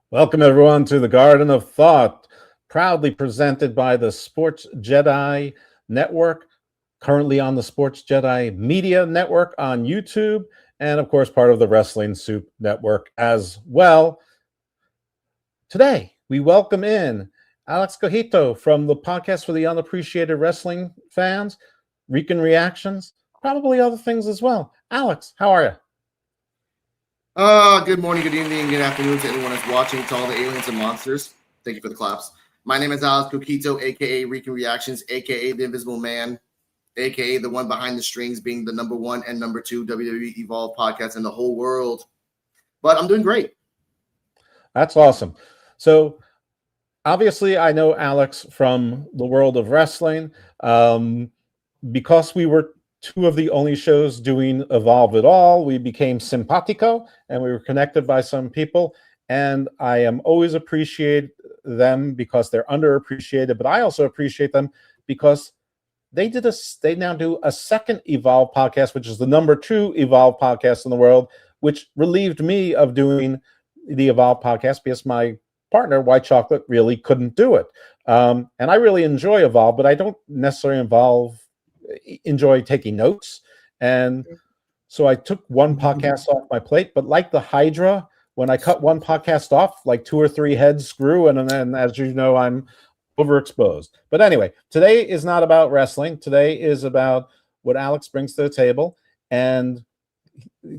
Welcome, everyone, to the Garden of Thought, proudly presented by the Sports Jedi Network, currently on the Sports Jedi Media Network on YouTube, and of course, part of the Wrestling Soup Network as well. Today, we welcome in Alex Coquito from the podcast for the unappreciated wrestling fans, Rican Reactions, probably other things as well. Alex, how are you? Good morning, good evening, good afternoon to anyone that's watching, to all the aliens and monsters. Thank you for the claps. My name is Alex Coquito, aka Rican Reactions, aka the Invisible Man, aka the one behind the strings, being the number one and number two WWE Evolve podcast in the whole world. But I'm doing great. That's awesome. So, obviously, I know Alex from the world of wrestling. Because we were two of the only shows doing Evolve at all, we became simpatico and we were connected by some people. And I am always appreciate them because they're underappreciated, but I also appreciate them because they now do a second Evolve podcast, which is the number 2 Evolve podcast in the world, which relieved me of doing the Evolve podcast because my partner, White Chocolate, really couldn't do it. And I really enjoy Evolve, but I don't necessarily enjoy taking notes. And so I took one podcast off my plate, but like the Hydra, when I cut one podcast off, like 2 or 3 heads grew, and then, as you know, I'm overexposed. But anyway, today is not about wrestling. Today is about what Alex brings to the table. And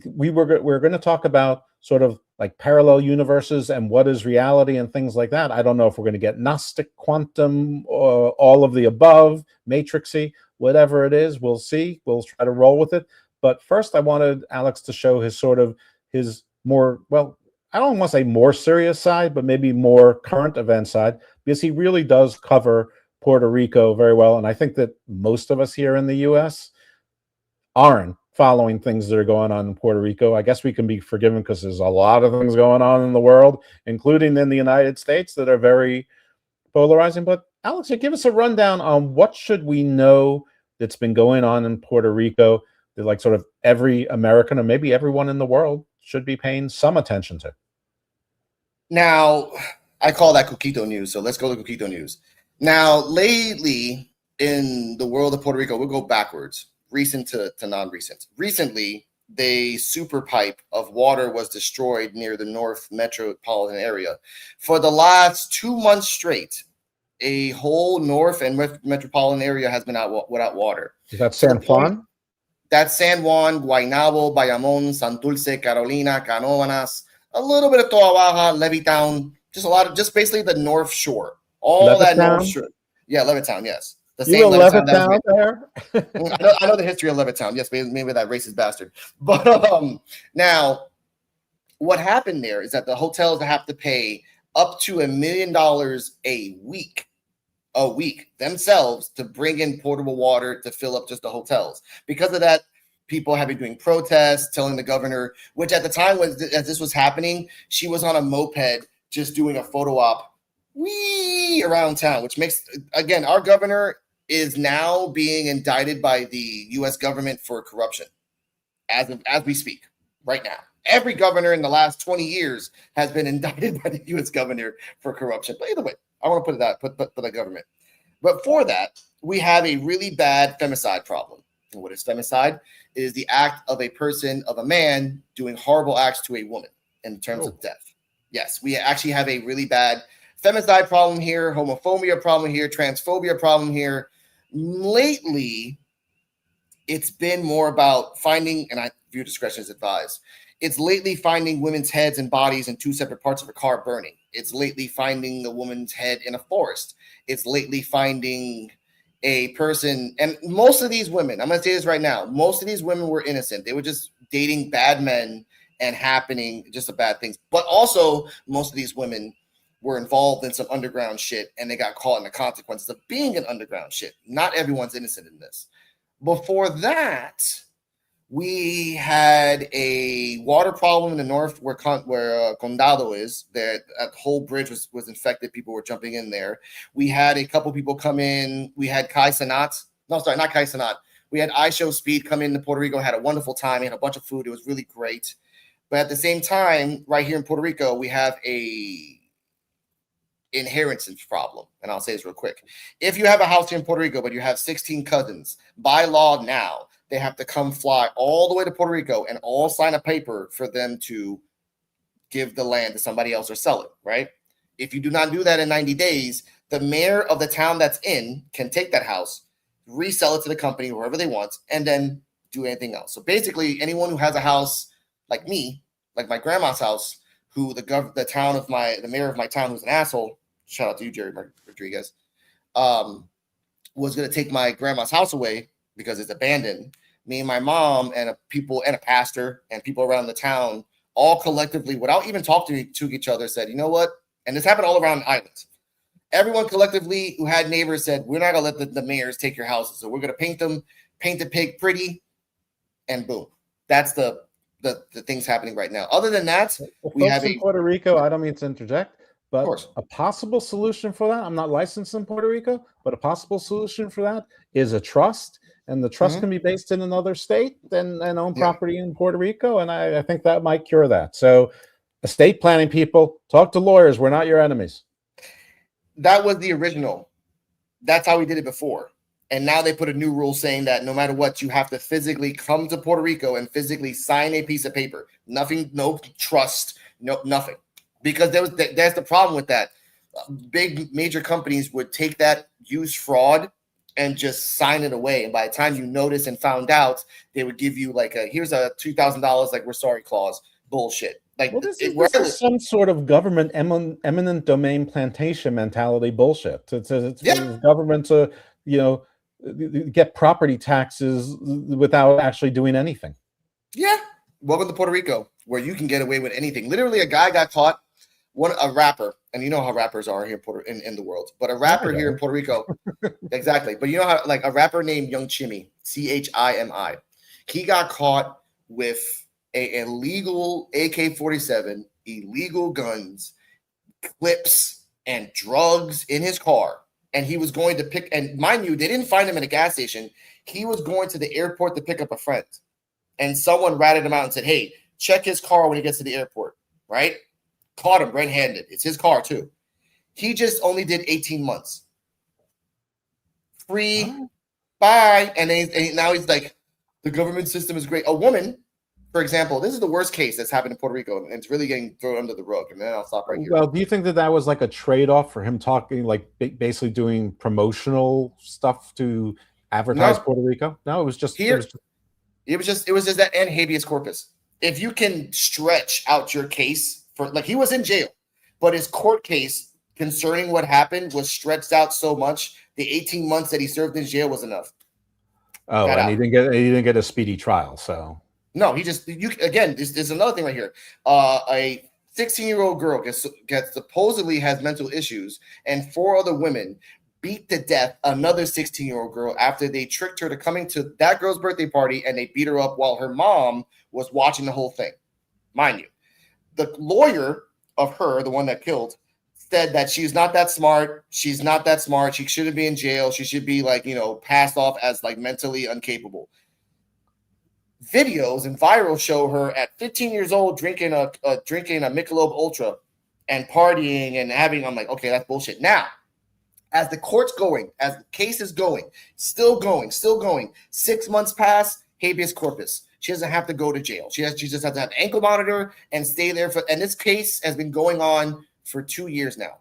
we're going to talk about sort of like parallel universes and what is reality and things like that. I don't know if we're going to get Gnostic, quantum, or all of the above, matrixy, whatever it is. We'll see. We'll try to roll with it. But first, I wanted Alex to show his more, well, I don't want to say more serious side, but maybe more current event side, because he really does cover Puerto Rico very well. And I think that most of us here in the U.S. aren't following things that are going on in Puerto Rico. I guess we can be forgiven because there's a lot of things going on in the world, including in the United States, that are very polarizing. But Alex, give us a rundown on what should we know that's been going on in Puerto Rico that, like, sort of every American or maybe everyone in the world should be paying some attention to. Now, I call that Coquito news, so let's go to Coquito news. Now, lately in the world of Puerto Rico, we'll go backwards. Recent to non-recent. Recently, the super pipe of water was destroyed near the North metropolitan area. For the last 2 months straight, a whole North and metropolitan area has been out without water. Is that San Juan? That's San Juan, Guaynabo, Bayamón, Santurce, Carolina, Canóvanas, a little bit of Toa Baja, Levittown, just basically the North Shore. All Levittown? That North Shore. Yeah, Levittown, yes. The same Levittown there? I know the history of Levittown. Yes, maybe that racist bastard. But now, what happened there is that the hotels have to pay up to $1 million a week themselves to bring in portable water to fill up just the hotels. Because of that, people have been doing protests, telling the governor, which at the time as this was happening, she was on a moped just doing a photo op around town, which makes, again, our governor is now being indicted by the U.S. government for corruption as we speak right now. Every governor in the last 20 years has been indicted by the U.S. governor for corruption. But either way, I want to put the government. But for that, we have a really bad femicide problem. And what is femicide? It is the act of a man doing horrible acts to a woman in terms of death. Yes, we actually have a really bad femicide problem here, homophobia problem here, transphobia problem here. Lately, it's been more about finding, and viewer discretion is advised. It's lately finding women's heads and bodies in 2 separate parts of a car burning. It's lately finding a woman's head in a forest. It's lately finding a person, and most of these women, I'm going to say this right now, most of these women were innocent. They were just dating bad men and happening just the bad things. But also, most of these women were involved in some underground shit, and they got caught in the consequences of being in underground shit. Not everyone's innocent in this. Before that, we had a water problem in the north where Condado is. That whole bridge was infected. People were jumping in there. We had a couple people come in. We had Kai Sanat. No, sorry, not Kai Sanat. We had iShow Speed come into Puerto Rico, had a wonderful time. He had a bunch of food. It was really great. But at the same time, right here in Puerto Rico, we have a inheritance problem. And I'll say this real quick. If you have a house here in Puerto Rico, but you have 16 cousins, by law now, they have to come fly all the way to Puerto Rico and all sign a paper for them to give the land to somebody else or sell it, right? If you do not do that in 90 days, the mayor of the town that's in can take that house, resell it to the company, wherever they want, and then do anything else. So basically, anyone who has a house like me, like my grandma's house, who the mayor of my town, who's an asshole, shout out to you, Jerry Rodriguez, was going to take my grandma's house away because it's abandoned. Me and my mom and a pastor and people around the town all collectively, without even talking to each other, said, you know what? And this happened all around islands. Everyone collectively who had neighbors said, we're not going to let the mayors take your houses. So we're going to paint the pig pretty, and boom. That's the things happening right now. Other than that, we have in Puerto Rico, I don't mean to interject, but a possible solution for that, I'm not licensed in Puerto Rico, but a possible solution for that is a trust. And the trust can be based in another state and own property in Puerto Rico. And I think that might cure that. So estate planning people, talk to lawyers. We're not your enemies. That was the original. That's how we did it before. And now they put a new rule saying that no matter what, you have to physically come to Puerto Rico and physically sign a piece of paper. Nothing, no trust, no nothing. Because that's the problem with that. Big major companies would take that, use fraud, and just sign it away. And by the time you notice and found out, they would give you like here's a $2,000 like we're sorry clause. Bullshit. Like, well, this is some sort of government eminent domain plantation mentality bullshit. It's for the government to, get property taxes without actually doing anything. Yeah. Welcome to Puerto Rico, where you can get away with anything. Literally, a guy got caught, a rapper, and you know how rappers are here in the world, but a rapper here in Puerto Rico, exactly. But you know how, like, a rapper named Young Chimmy, Chimi, he got caught with a illegal AK-47, illegal guns, clips, and drugs in his car. And he was going to pick, and mind you, they didn't find him at a gas station. He was going to the airport to pick up a friend. And someone ratted him out and said, hey, check his car when he gets to the airport, right? Caught him red-handed. It's his car, too. He just only did 18 months. Free, bye. And now he's like, the government system is great. A woman, for example, this is the worst case that's happened in Puerto Rico, and it's really getting thrown under the rug. And then I'll stop right here. Well, do you think that was like a trade-off for him talking, like basically doing promotional stuff to advertise Puerto Rico? No, it was just here. It was just that and habeas corpus. If you can stretch out your case for, like, he was in jail, but his court case concerning what happened was stretched out so much. The 18 months that he served in jail was enough. Oh, and he didn't get a speedy trial. So no, again. There's another thing right here. A 16-year-old girl gets supposedly has mental issues, and 4 other women beat to death another 16-year-old girl after they tricked her to coming to that girl's birthday party, and they beat her up while her mom was watching the whole thing. Mind you, the lawyer of her, the one that killed, said that she's not that smart. She's not that smart. She shouldn't be in jail. She should be, like, passed off as, like, mentally incapable. Videos and viral show her at 15 years old drinking a Michelob Ultra and partying and having. I'm like, okay, that's bullshit. Now, as the court's going, as the case is going, still going, 6 months pass, habeas corpus. She doesn't have to go to jail. She just has to have an ankle monitor and stay there and this case has been going on for 2 years now.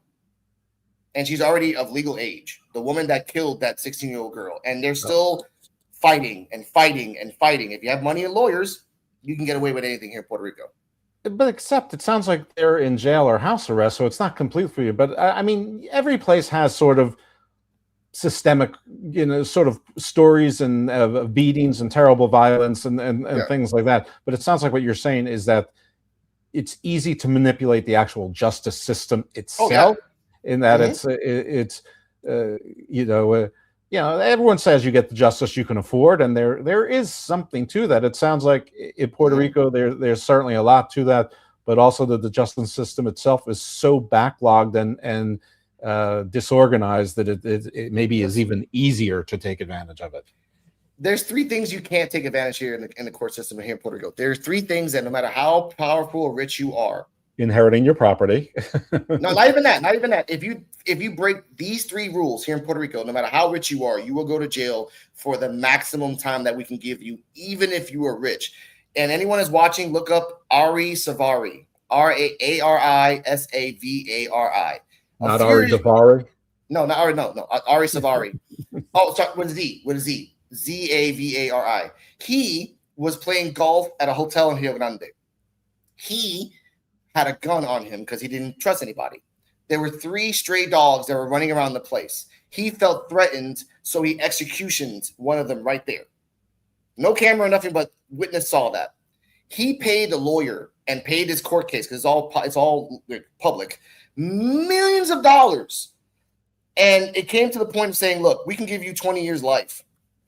And she's already of legal age, the woman that killed that 16-year-old girl. And they're still fighting and fighting and fighting. If you have money and lawyers, you can get away with anything here in Puerto Rico. But except it sounds like they're in jail or house arrest, so it's not complete for you. But I mean, every place has sort of systemic, sort of stories and beatings and terrible violence and things like that. But it sounds like what you're saying is that it's easy to manipulate the actual justice system itself. In that everyone says you get the justice you can afford, and there is something to that. It sounds like in Puerto Rico there's certainly a lot to that, but also that the justice system itself is so backlogged and disorganized that it maybe is even easier to take advantage of it. There's 3 things you can't take advantage here in the court system here in Puerto Rico. There's 3 things that no matter how powerful or rich you are, inheriting your property. No, not even that. Not even that. If you break these 3 rules here in Puerto Rico, no matter how rich you are, you will go to jail for the maximum time that we can give you, even if you are rich. And anyone is watching, look up Ari Savari, Arisavari. Not Ari Davari. No, not Ari. No, Ari Savari. Oh, sorry, with a Z. Zavari. He was playing golf at a hotel in Rio Grande. He had a gun on him because he didn't trust anybody. There were 3 stray dogs that were running around the place. He felt threatened, so he executioned one of them right there. No camera or nothing, but witness saw that. He paid a lawyer and paid his court case because it's all public, millions of dollars. And it came to the point of saying, look, we can give you 20 years life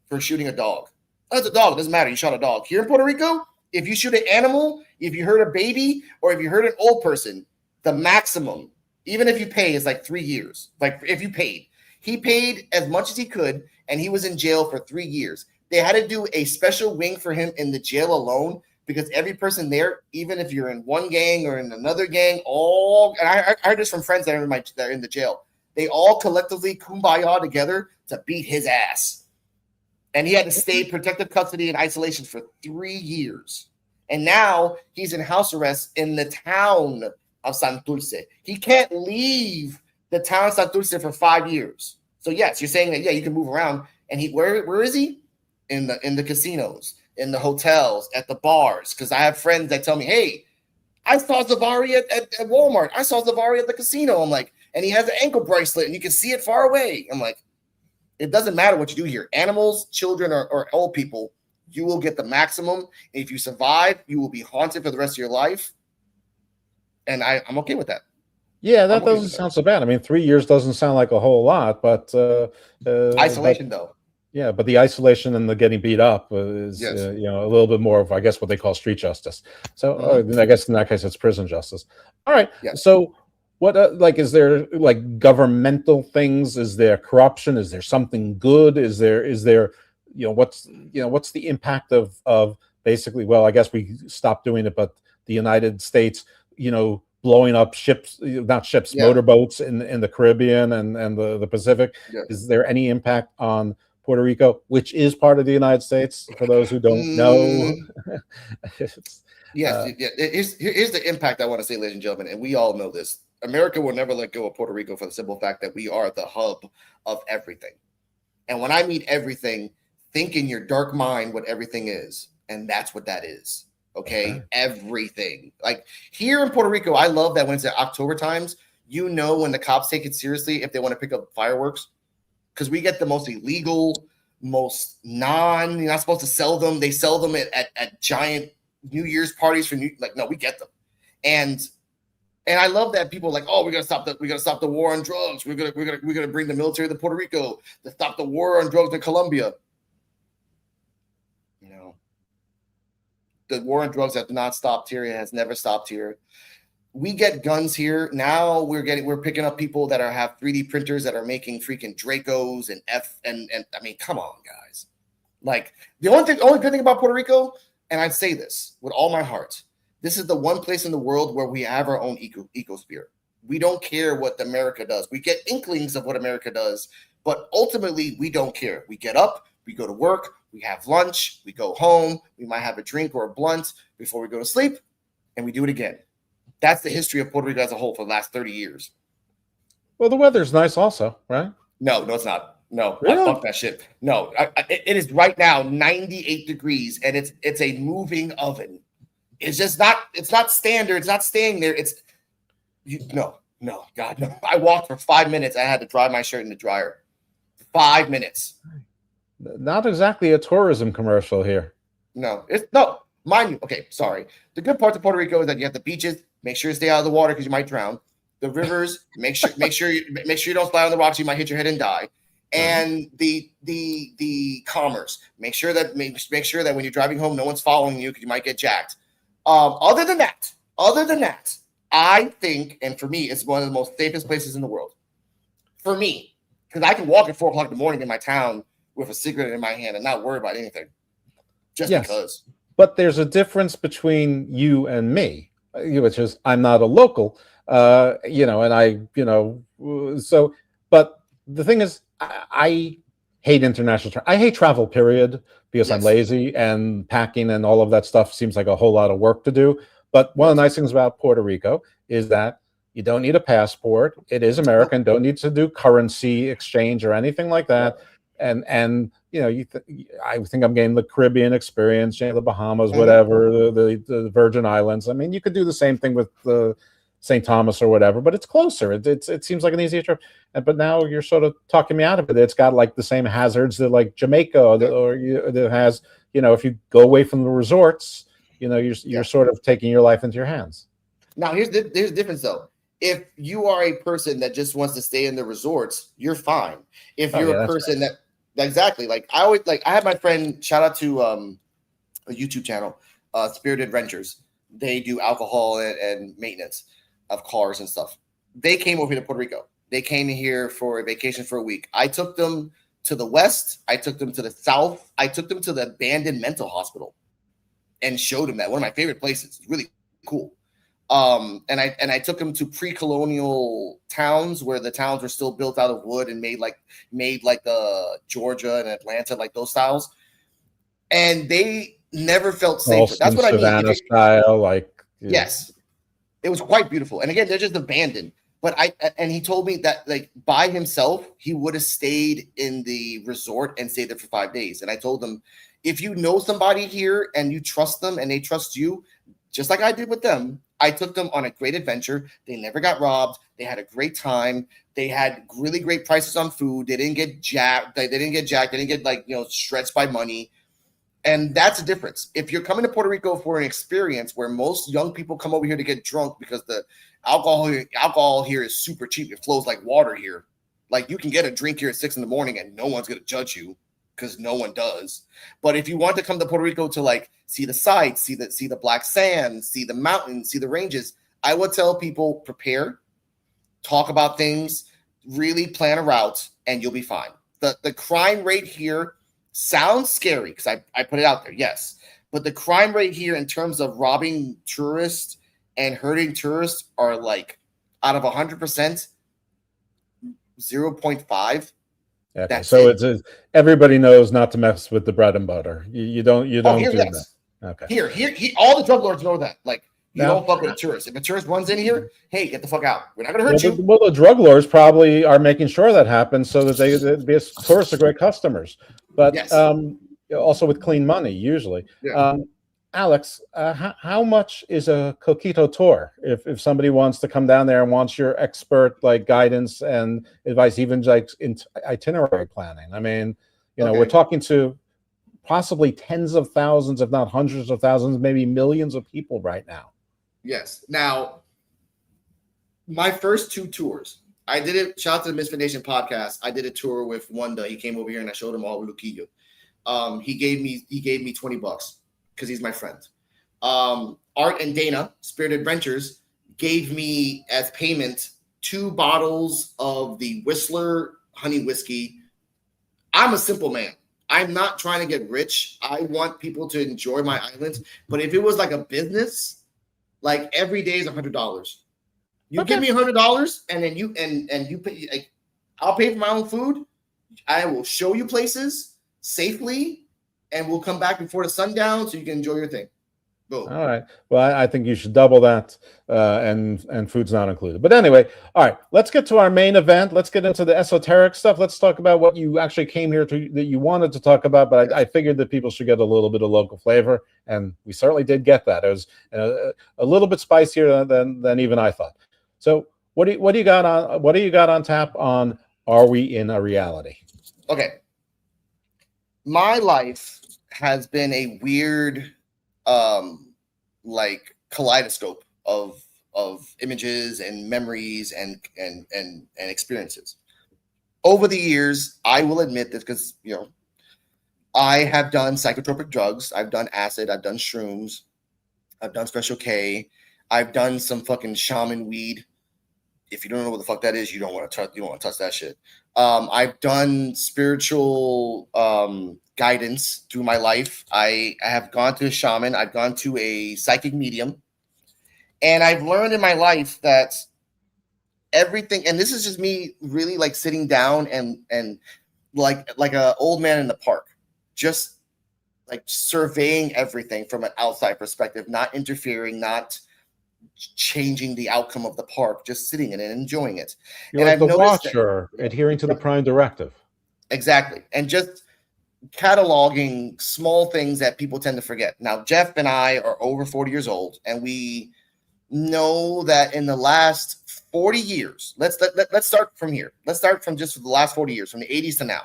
for shooting a dog. That's a dog. It doesn't matter. You shot a dog. Here in Puerto Rico, if you shoot an animal, if you hurt a baby, or if you hurt an old person, the maximum, even if you pay, is like 3 years. Like if you paid. He paid as much as he could, and he was in jail for 3 years. They had to do a special wing for him in the jail alone because every person there, even if you're in one gang or in another gang, and I heard this from friends that are in the jail, they all collectively kumbaya together to beat his ass. And he had to stay protective custody and isolation for 3 years. And now he's in house arrest in the town of Santurce. He can't leave the town of Santurce for 5 years. So yes, you're saying that, yeah, you can move around. And where is he? In the casinos, in the hotels, at the bars. Because I have friends that tell me, hey, I saw Zavari at Walmart. I saw Zavari at the casino. I'm like, and he has an ankle bracelet and you can see it far away. I'm like, it doesn't matter what you do here. Animals, children, or old people, you will get the maximum. If you survive, you will be haunted for the rest of your life. And I'm okay with that. Yeah, that doesn't sound so bad. I mean, 3 years doesn't sound like a whole lot, but isolation though. Yeah, but the isolation and the getting beat up is a little bit more of, I guess, what they call street justice. So I guess in that case, it's prison justice. All right. Yeah. So what is there like governmental things? Is there corruption? Is there something good? Is there what's the impact of basically, well, I guess we stopped doing it, but the United States, blowing up motorboats in the Caribbean and the Pacific. Yes. Is there any impact on Puerto Rico, which is part of the United States, for those who don't know? Yes. Here's the impact I want to say, ladies and gentlemen, and we all know this. America will never let go of Puerto Rico for the simple fact that we are the hub of everything. And when I mean everything, think in your dark mind what everything is. And that's what that is. Okay. Everything. Like here in Puerto Rico, I love that when it's at October times, when the cops take it seriously, if they want to pick up fireworks, because we get the most illegal, most you're not supposed to sell them. They sell them at giant New Year's parties for no, we get them. And I love that people are like, oh, we gotta stop the war on drugs. We're gonna bring the military to Puerto Rico to stop the war on drugs in Colombia. The war on drugs has not stopped here. It has never stopped here. We get guns here. Now we're picking up people that have 3D printers that are making freaking Dracos and I mean, come on, guys. Like the only good thing about Puerto Rico, and I say this with all my heart, this is the one place in the world where we have our own ecosphere. We don't care what America does. We get inklings of what America does, but ultimately we don't care. We get up, we go to work, we have lunch, we go home, we might have a drink or a blunt before we go to sleep, and we do it again. That's the history of Puerto Rico as a whole for the last 30 years. Well, the weather's nice also, right? No, it's not. No, really? Fuck that shit. No, it is right now 98 degrees, and it's a moving oven. It's just not. It's not standard. It's not staying there. No, God, no. I walked for 5 minutes. I had to dry my shirt in the dryer. 5 minutes. Not exactly a tourism commercial here. No, mind you. Okay, sorry. The good parts of Puerto Rico is that you have the beaches. Make sure you stay out of the water because you might drown. The rivers. Make sure you don't slide on the rocks. You might hit your head and die. And the commerce. Make sure that when you're driving home, no one's following you because you might get jacked. Other than that, I think, and for me, it's one of the most safest places in the world. For me, because I can walk at 4:00 in the morning in my town with a cigarette in my hand and not worry about anything. Just because. But there's a difference between you and me. which is I'm not a local, and so. But the thing is, I hate international travel. I hate travel, period, because I'm Yes. lazy and packing and all of that stuff seems like a whole lot of work to do. But one of the nice things about Puerto Rico is that you don't need a passport. It is Nope. American. Don't need to do currency exchange or anything like that. Yep. And I think I'm getting the Caribbean experience, the Bahamas, Mhm. whatever, the Virgin Islands. I mean, you could do the same thing with the St. Thomas or whatever, but it's closer. It seems like an easier trip. But now you're sort of talking me out of it. It's got like the same hazards that like Jamaica that has. If you go away from the resorts, you're sort of taking your life into your hands. Now here's the difference though. If you are a person that just wants to stay in the resorts, you're fine. If Oh you're yeah, a that's person nice. that exactly like I always like I had my friend shout out to a YouTube channel, Spirited Renters. They do alcohol and maintenance of cars and stuff. They came over here to Puerto Rico. They came here for a vacation for a week. I took them to the west. I took them to the south. I took them to the abandoned mental hospital and showed them that one of my favorite places. It's really cool. And I took them to pre-colonial towns where the towns were still built out of wood and made like the Georgia and Atlanta, like those styles. And they never felt safer. That's Charleston, what I mean. Savannah style, Yes, it was quite beautiful. And again, they're just abandoned. But and he told me that like by himself, he would have stayed in the resort and stayed there for 5 days. And I told him, if you know somebody here and you trust them and they trust you, just like I did with them, I took them on a great adventure. They never got robbed. They had a great time. They had really great prices on food. They didn't get jacked. They didn't get jacked. They didn't get like stretched by money. And that's the difference. If you're coming to Puerto Rico for an experience where most young people come over here to get drunk because the alcohol here is super cheap. It flows like water here. Like you can get a drink here at 6 a.m. and no one's going to judge you because no one does. But if you want to come to Puerto Rico to like see the sights, see the black sand, see the mountains, see the ranges, I would tell people prepare, talk about things, really plan a route, and you'll be fine. The crime rate here sounds scary because I put it out there, yes. But the crime rate here in terms of robbing tourists and hurting tourists are like out of 100%, 0.5. Okay, That's so it. everybody knows not to mess with the bread and butter. You don't Oh, do here, that. yes. Okay. Here, all the drug lords know that. Like, you Now, don't fuck with a tourist. If a tourist runs in here, hey, get the fuck out. We're not gonna well, hurt you. the drug lords probably are making sure that happens so that because tourists are great customers, but Yes. also with clean money usually. Yeah. Alex, how much is a Coquito tour? If somebody wants to come down there and wants your expert like guidance and advice, even like in itinerary planning. I mean, we're Okay. talking to possibly tens of thousands, if not hundreds of thousands, maybe millions of people right now. Yes. Now, my first two tours, I did it. Shout out to the Misfit Nation podcast. I did a tour with Wanda. He came over here and I showed him all Luquillo. He gave me $20 because he's my friend. Art and Dana, Spirited Ventures, gave me as payment 2 bottles of the Whistler honey whiskey. I'm a simple man. I'm not trying to get rich. I want people to enjoy my island. But if it was like a business, like every day is $100. You give Okay. me $100 and then you pay. Like, I'll pay for my own food. I will show you places safely, and we'll come back before the sundown so you can enjoy your thing. Boom. All right. Well, I think you should double that, and food's not included. But anyway, all right. Let's get to our main event. Let's get into the esoteric stuff. Let's talk about what you actually came here to that you wanted to talk about. But I figured that people should get a little bit of local flavor, and we certainly did get that. It was a little bit spicier than even I thought. So what do you got on tap on? Are we in a reality? Okay. My life has been a weird like kaleidoscope of images and memories and experiences. Over the years, I will admit this because I have done psychotropic drugs. I've done acid. I've done shrooms. I've done Special K. I've done some fucking shaman weed. If you don't know what the fuck that is, you don't want to touch that shit. I've done spiritual guidance through my life. I have gone to a shaman. I've gone to a psychic medium, And I've learned in my life that everything, and this is just me really like sitting down and like a old man in the park, just like surveying everything from an outside perspective, not interfering, not changing the outcome of the park, just sitting in it and enjoying it. You're And like I've the noticed that watcher adhering to the prime directive. exactly, and just cataloging small things that people tend to forget. Now, Jeff and I are over 40 years old, and we know that in the last 40 years, let's start from here. Let's start from just the last 40 years, from the 80s to now.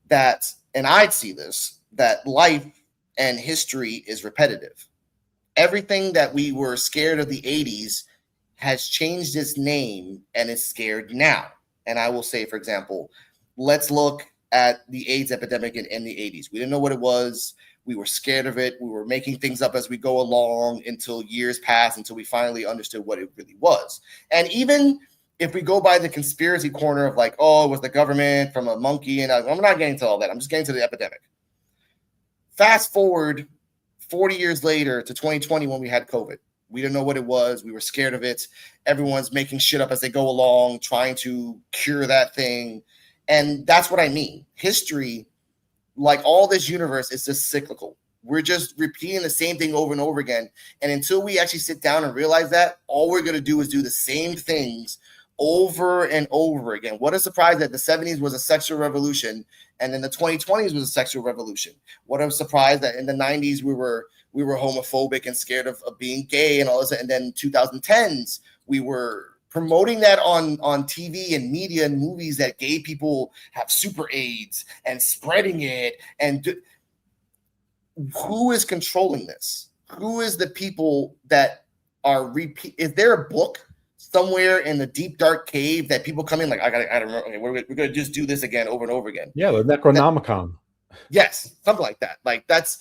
That, and I'd see this, that life and history is repetitive. Everything that we were scared of the 80s has changed its name and is scared now. And I will say, for example, let's look at the AIDS epidemic in the 80s. We didn't know what it was. We were scared of it. We were making things up as we go along until years passed, until we finally understood what it really was. And even if we go by the conspiracy corner of like, oh, it was the government from a monkey, and I'm not getting to all that. I'm just getting to the epidemic. Fast forward 40 years later to 2020 when we had COVID. We didn't know what it was. We were scared of it. Everyone's making shit up as they go along, trying to cure that thing. And that's what I mean. History, like all this universe, is just cyclical. We're just repeating the same thing over and over again. And until we actually sit down and realize that, all we're going to do is do the same things over and over again. What a surprise that the 70s was a sexual revolution and then the 2020s was a sexual revolution. What a surprise that in the 90s we were homophobic and scared of being gay and all this. And then 2010s we were promoting that on TV and media and movies that gay people have super AIDS and spreading it. And who is controlling this? Who is the people that are Is there a book somewhere in the deep dark cave that people come in like, I gotta remember, okay, we're gonna just do this again over and over again? Yeah, the Necronomicon. Yes, something like that. Like that's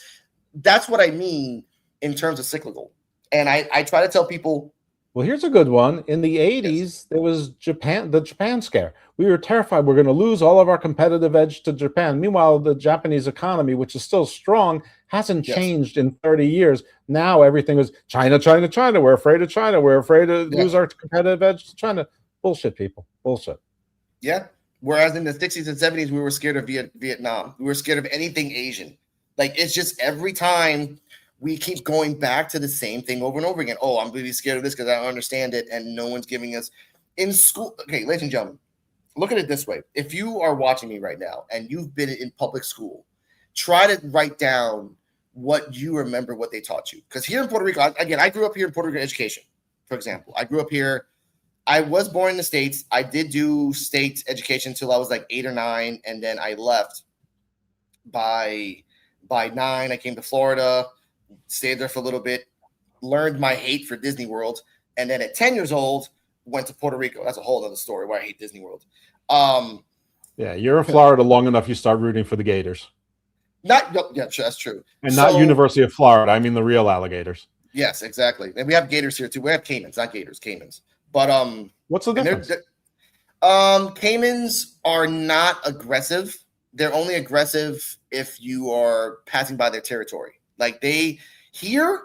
what I mean in terms of cyclical. And I try to tell people. Well, here's a good one. In the 80s, yes, there was the Japan scare. We were terrified we're going to lose all of our competitive edge to Japan. Meanwhile, the Japanese economy, which is still strong, hasn't changed in 30 years. Now everything is China, China, China. We're afraid of China. We're afraid to lose our competitive edge to China. Bullshit, people. Bullshit. Yeah. Whereas in the 60s and 70s, we were scared of Vietnam. We were scared of anything Asian. Like, it's just every time we keep going back to the same thing over and over again. Oh, I'm really scared of this because I don't understand it, and no one's giving us in school. Okay, ladies and gentlemen, look at it this way. If you are watching me right now and you've been in public school, try to write down what you remember what they taught you. Because here in Puerto Rico, again, I grew up here in Puerto Rico education, for example. I grew up here. I was born in the States. I did do state education until I was like 8 or 9, and then I left by 9. I came to Florida, stayed there for a little bit, learned my hate for Disney World, and then at 10 years old, went to Puerto Rico. That's a whole other story why I hate Disney World. Yeah, you're in Florida long enough, you start rooting for the Gators. That's true. And not University of Florida. I mean the real alligators. Yes, exactly. And we have gators here too. We have caimans, not gators, caimans. But what's the difference? Caimans are not aggressive. They're only aggressive if you are passing by their territory. Like here.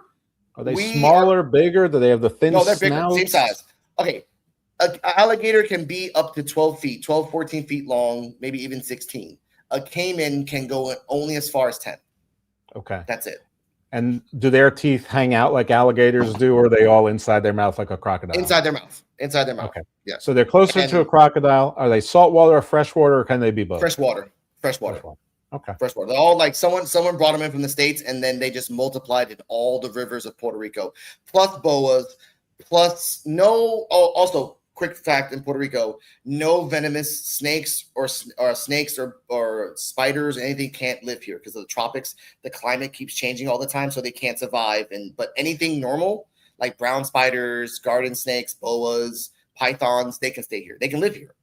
Are they smaller, bigger? Do they have the thin No, they're snouts? bigger, same size. Okay. An alligator can be up to 12 feet, 12, 14 feet long, maybe even 16. A caiman can go only as far as 10. Okay. That's it. And do their teeth hang out like alligators do, or are they all inside their mouth like a crocodile? Inside their mouth. Inside their mouth. Okay. Yeah. So they're closer to a crocodile. Are they saltwater or freshwater, or can they be both? Freshwater. Okay. Freshwater. They're all like someone brought them in from the States, and then they just multiplied in all the rivers of Puerto Rico, plus boas, plus also quick fact in Puerto Rico, no venomous snakes or spiders or anything can't live here because of the tropics. The climate keeps changing all the time, so they can't survive. But anything normal, like brown spiders, garden snakes, boas, pythons, they can stay here. They can live here.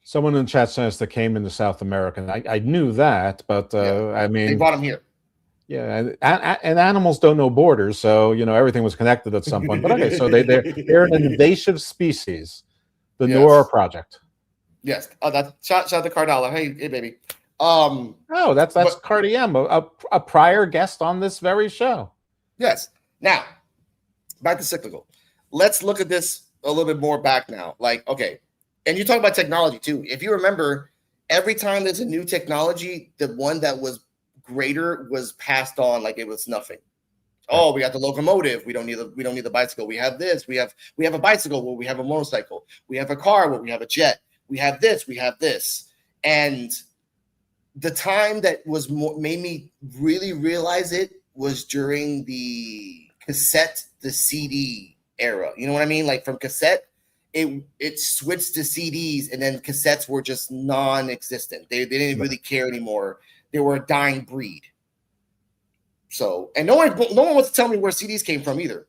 Someone in the chat says they came into South America. And I knew that, but I mean, they brought them here. Yeah, and animals don't know borders, so everything was connected at some point. But okay, so they're an invasive species. The Noir Project. Yes. Oh, that's shout to Cardala. Hey, baby. That's Cardiem, a prior guest on this very show. Yes. Now, back to cyclical. let's look at this a little bit more back now. Like, okay, and you talk about technology too. If you remember, every time there's a new technology, the one that was greater was passed on like it was nothing. Oh, we got the locomotive. We don't need the bicycle. We have this. We have a bicycle. Well, we have a motorcycle. We have a car. Well, we have a jet. We have this. We have this. And the time that was made me really realize it was during the cassette, the CD era. You know what I mean? Like from cassette, it switched to CDs, and then cassettes were just non-existent. They didn't really care anymore. They were a dying breed. So, and no one wants to tell me where CDs came from either.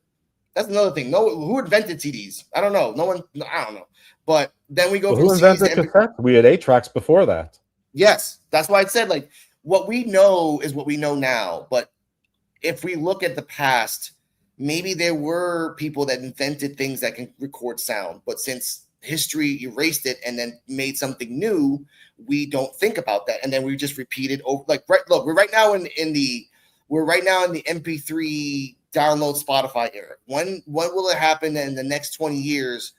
That's another thing. Who invented CDs? I don't know. I don't know. But then we go from who invented cassette? We had 8-tracks before that. Yes, that's why I said like what we know is what we know now. But if we look at the past, maybe there were people that invented things that can record sound, but since history erased it and then made something new, we don't think about that, and then we just repeat it over. Like, look, we're right now in the MP3 download Spotify era. When will it happen in the next 20 years?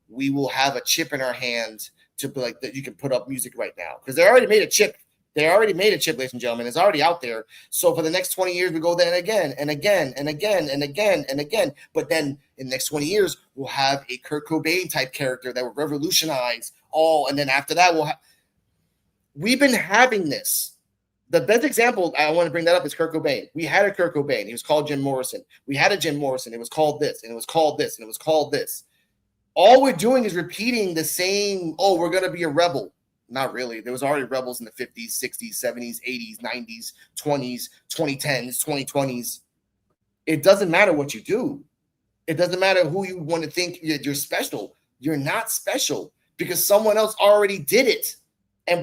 We will have a chip in our hand to be like that you can put up music right now, because they already made a chip. Ladies and gentlemen. It's already out there. So for the next 20 years, we go then again and again and again and again and again. But then in the next 20 years, we'll have a Kurt Cobain type character that will revolutionize all. And then after that, we've been having this. The best example I want to bring that up is Kurt Cobain. We had a Kurt Cobain. He was called Jim Morrison. We had a Jim Morrison. It was called this, and it was called this, and it was called this. All we're doing is repeating the same, we're going to be a rebel. Not really. There was already rebels in the 50s, 60s, 70s, 80s, 90s, 20s, 2010s, 2020s. It doesn't matter what you do. It doesn't matter who you want to think you're special. You're not special because someone else already did it.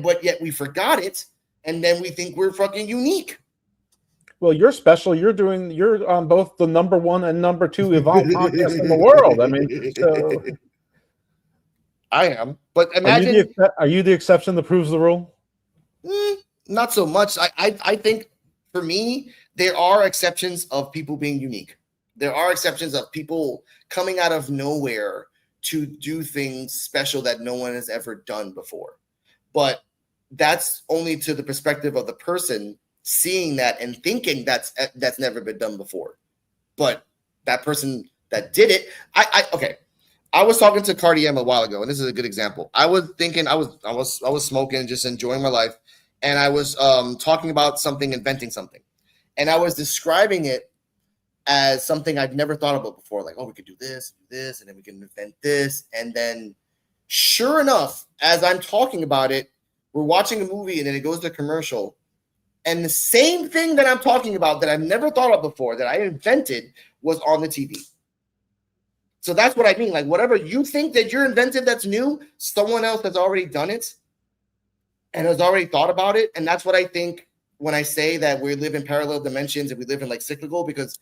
But yet we forgot it. And then we think we're fucking unique. Well, you're special. You're on both the number 1 and number 2 evolved podcast in the world. I mean, so I am, but imagine. Are you the exception that proves the rule? Not so much. I think for me, there are exceptions of people being unique. There are exceptions of people coming out of nowhere to do things special that no one has ever done before. But that's only to the perspective of the person seeing that and thinking that's never been done before. But that person that did it, okay. I was talking to Cardi M a while ago, and this is a good example. I was thinking I was smoking, just enjoying my life, and I was talking about inventing something, and I was describing it as something I've never thought about before. Like, we could do this, and then we can invent this, and then sure enough, as I'm talking about it, we're watching a movie, and then it goes to commercial, and the same thing that I'm talking about that I've never thought of before that I invented was on the TV. So that's what I mean. Like, whatever you think that you're inventive that's new, someone else has already done it and has already thought about it. And that's what I think when I say that we live in parallel dimensions and we live in like cyclical, because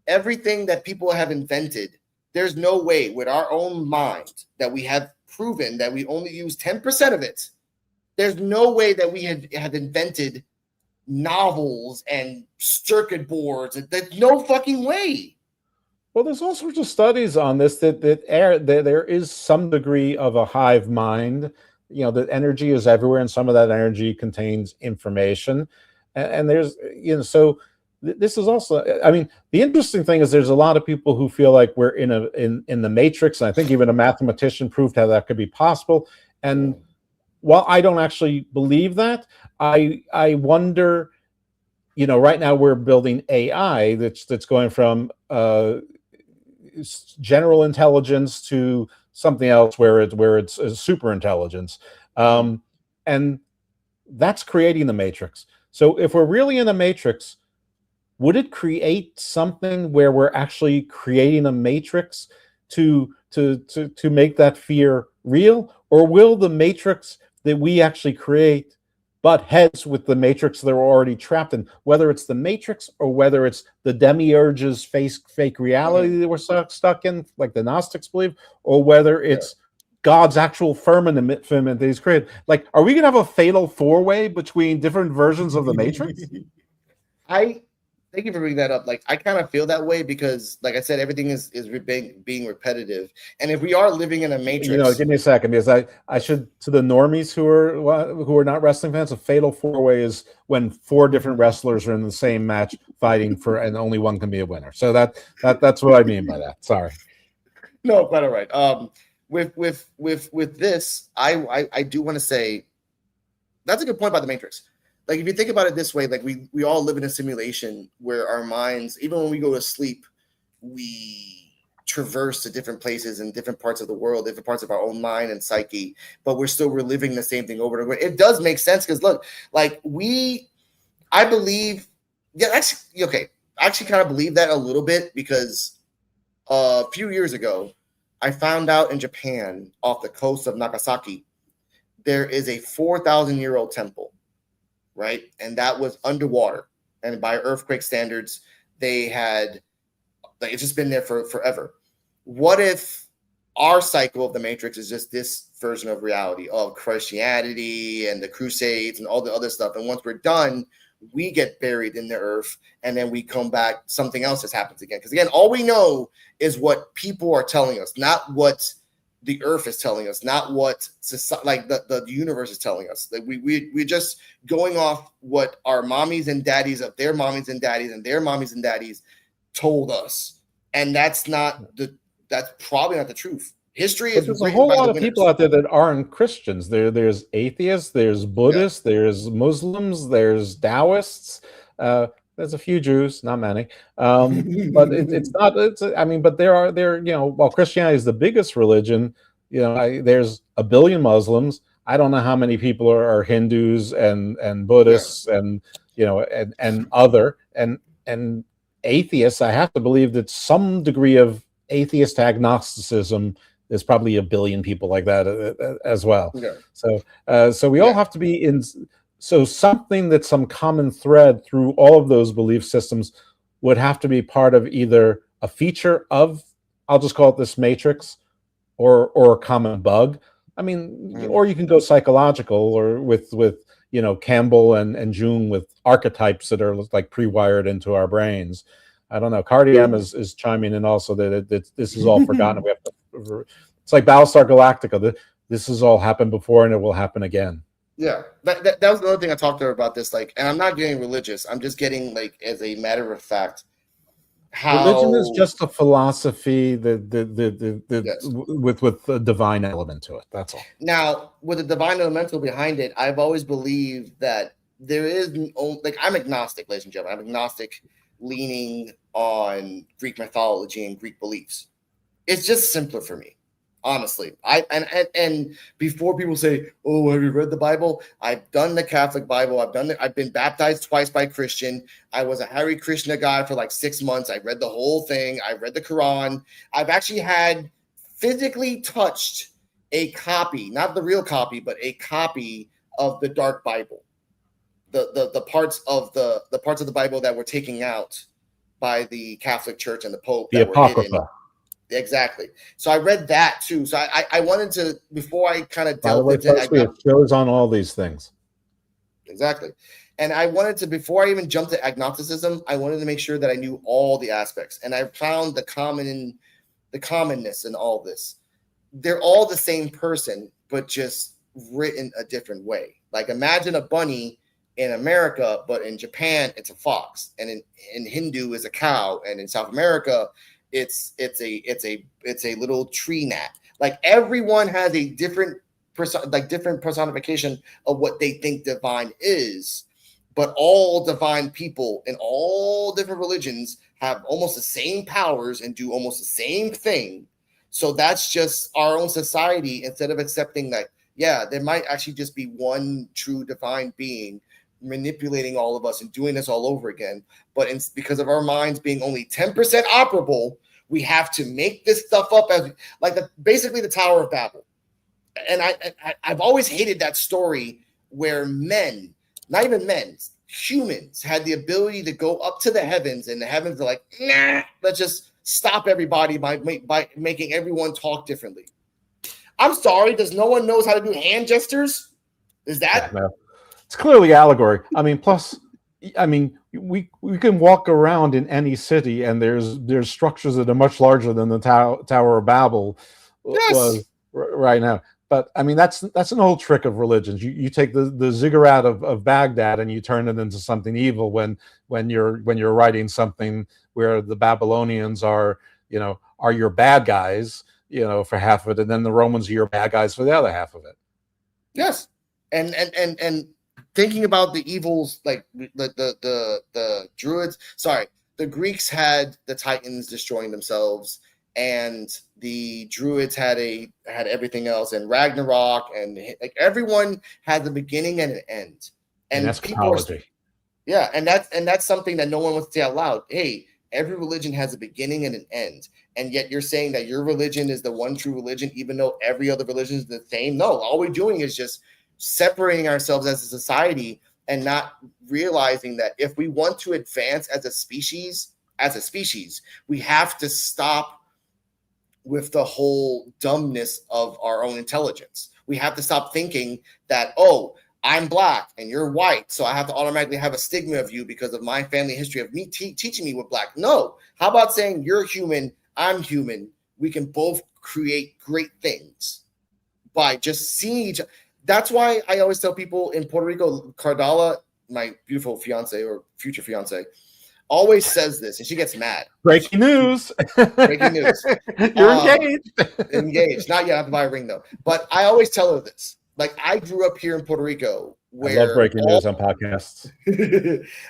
everything that people have invented, there's no way with our own mind that we have proven that we only use 10% of it. There's no way that we have invented novels and circuit boards. There's no fucking way. Well, there's all sorts of studies on this that there is some degree of a hive mind. That energy is everywhere, and some of that energy contains information. And there's, so this is also, I mean, the interesting thing is there's a lot of people who feel like we're in the matrix, and I think even a mathematician proved how that could be possible. And while I don't actually believe that, I wonder, right now we're building AI that's going from general intelligence to something else where it's a super intelligence, and that's creating the matrix. So if we're really in a matrix, would it create something where we're actually creating a matrix to make that fear real, or will the matrix that we actually create butt heads with the matrix they're already trapped in, whether it's the matrix or whether it's the demiurge's fake reality that we're stuck in, like the Gnostics believe, or whether it's God's actual firmament that he's created. Like, are we going to have a fatal 4-way between different versions of the matrix? Thank you for bringing that up. Like, I kind of feel that way because, like I said, everything is being repetitive. And if we are living in a matrix, give me a second, because I should, to the normies who are not wrestling fans, a fatal four-way is when 4 different wrestlers are in the same match fighting for, and only one can be a winner. So that's what I mean by that. Sorry. no, quite all right. With this, I do want to say that's a good point about the Matrix. Like, if you think about it this way, like we all live in a simulation where our minds, even when we go to sleep, we traverse to different places in different parts of the world, different parts of our own mind and psyche, but we're still reliving the same thing over and over. It does make sense because look, like I believe, yeah, actually, okay, I actually kind of believe that a little bit because a few years ago, I found out in Japan, off the coast of Nagasaki, there is a 4,000-year-old temple, right? And that was underwater. And by earthquake standards, they had, like, it's just been there for forever. What if our cycle of the Matrix is just this version of reality of Christianity and the Crusades and all the other stuff? And once we're done, we get buried in the earth, and then we come back, something else just happens again. Because again, all we know is what people are telling us, not what the earth is telling us, not what society, like the universe is telling us. Like we're just going off what our mommies and daddies of their mommies and daddies and their mommies and daddies told us. And that's probably not the truth. History is there's a whole lot of people out there that aren't Christians. There's atheists, there's Buddhists, there's Muslims, there's Taoists. There's a few Jews, not many. But it's not. But while Christianity is the biggest religion, there's a billion Muslims. I don't know how many people are Hindus and Buddhists and other and atheists. I have to believe that some degree of atheist agnosticism. There's probably a billion people like that as well. Yeah. So we all have to be in. So something that's some common thread through all of those belief systems would have to be part of either a feature of, I'll just call it this matrix, or a common bug. Or you can go psychological, or with Campbell and Jung with archetypes that are like pre-wired into our brains. I don't know. Cardi M is chiming in also that this is all forgotten. We have to. It's like Battlestar Galactica. This has all happened before, and it will happen again. Yeah, that was another thing I talked to her about this. Like, and I'm not getting religious. I'm just getting, like, as a matter of fact, how religion is just a philosophy with a divine element to it. That's all. Now, with the divine elemental behind it, I've always believed that there is, like, I'm agnostic, ladies and gentlemen. I'm agnostic, leaning on Greek mythology and Greek beliefs. It's just simpler for me, honestly. And before people say, "Oh, have you read the Bible?" I've done the Catholic Bible. I've been baptized twice by Christian. I was a Hare Krishna guy for like 6 months. I read the whole thing. I read the Quran. I've actually had physically touched a copy, not the real copy, but a copy of the Dark Bible. The parts of the Bible that were taken out by the Catholic Church and the Pope. The Apocrypha. Exactly. So I read that too. So I wanted to, before I kind of delved into it, we have shows on all these things. Exactly. And I wanted to, before I even jumped to agnosticism, I wanted to make sure that I knew all the aspects. And I found the commonness in all this. They're all the same person, but just written a different way. Like, imagine a bunny in America, but in Japan it's a fox, and in Hindu is a cow, and in South America it's a little tree gnat. Like, everyone has a different personification of what they think divine is, but all divine people in all different religions have almost the same powers and do almost the same thing. So that's just our own society, instead of accepting that, yeah, there might actually just be one true divine being manipulating all of us and doing this all over again. But because of our minds being only 10% operable, we have to make this stuff up as like basically the Tower of Babel. And I've always hated that story where men, not even men, humans had the ability to go up to the heavens, and the heavens are like, nah, let's just stop everybody by making everyone talk differently. I'm sorry, does no one knows how to do hand gestures? Is that? No. It's clearly allegory. Plus, we can walk around in any city, and there's structures that are much larger than the Tower of Babel was Yes. right now. But I mean, that's an old trick of religions. You take the ziggurat of Baghdad and you turn it into something evil when you're writing something where the Babylonians are, are your bad guys, for half of it, and then the Romans are your bad guys for the other half of it. Yes, and thinking about the evils, like the Druids. Sorry, the Greeks had the Titans destroying themselves, and the Druids had everything else, and Ragnarok, and like everyone had the beginning and an end, And and people are, eschatology. yeah, and that's something that no one wants to say out loud. Hey, every religion has a beginning and an end. And yet you're saying that your religion is the one true religion, even though every other religion is the same. No, all we're doing is just separating ourselves as a society and not realizing that if we want to advance as a species, we have to stop with the whole dumbness of our own intelligence. We have to stop thinking that, oh, I'm black and you're white, so I have to automatically have a stigma of you because of my family history of me teaching me what black. No. How about saying you're human, I'm human. We can both create great things by just seeing each other. That's why I always tell people in Puerto Rico, Cardala, my beautiful fiance or future fiance, always says this, and she gets mad. Breaking news. Breaking news. You're engaged. Engaged. Not yet. I have to buy a ring, though. But I always tell her this. Like, I grew up here in Puerto Rico where I love breaking news on podcasts.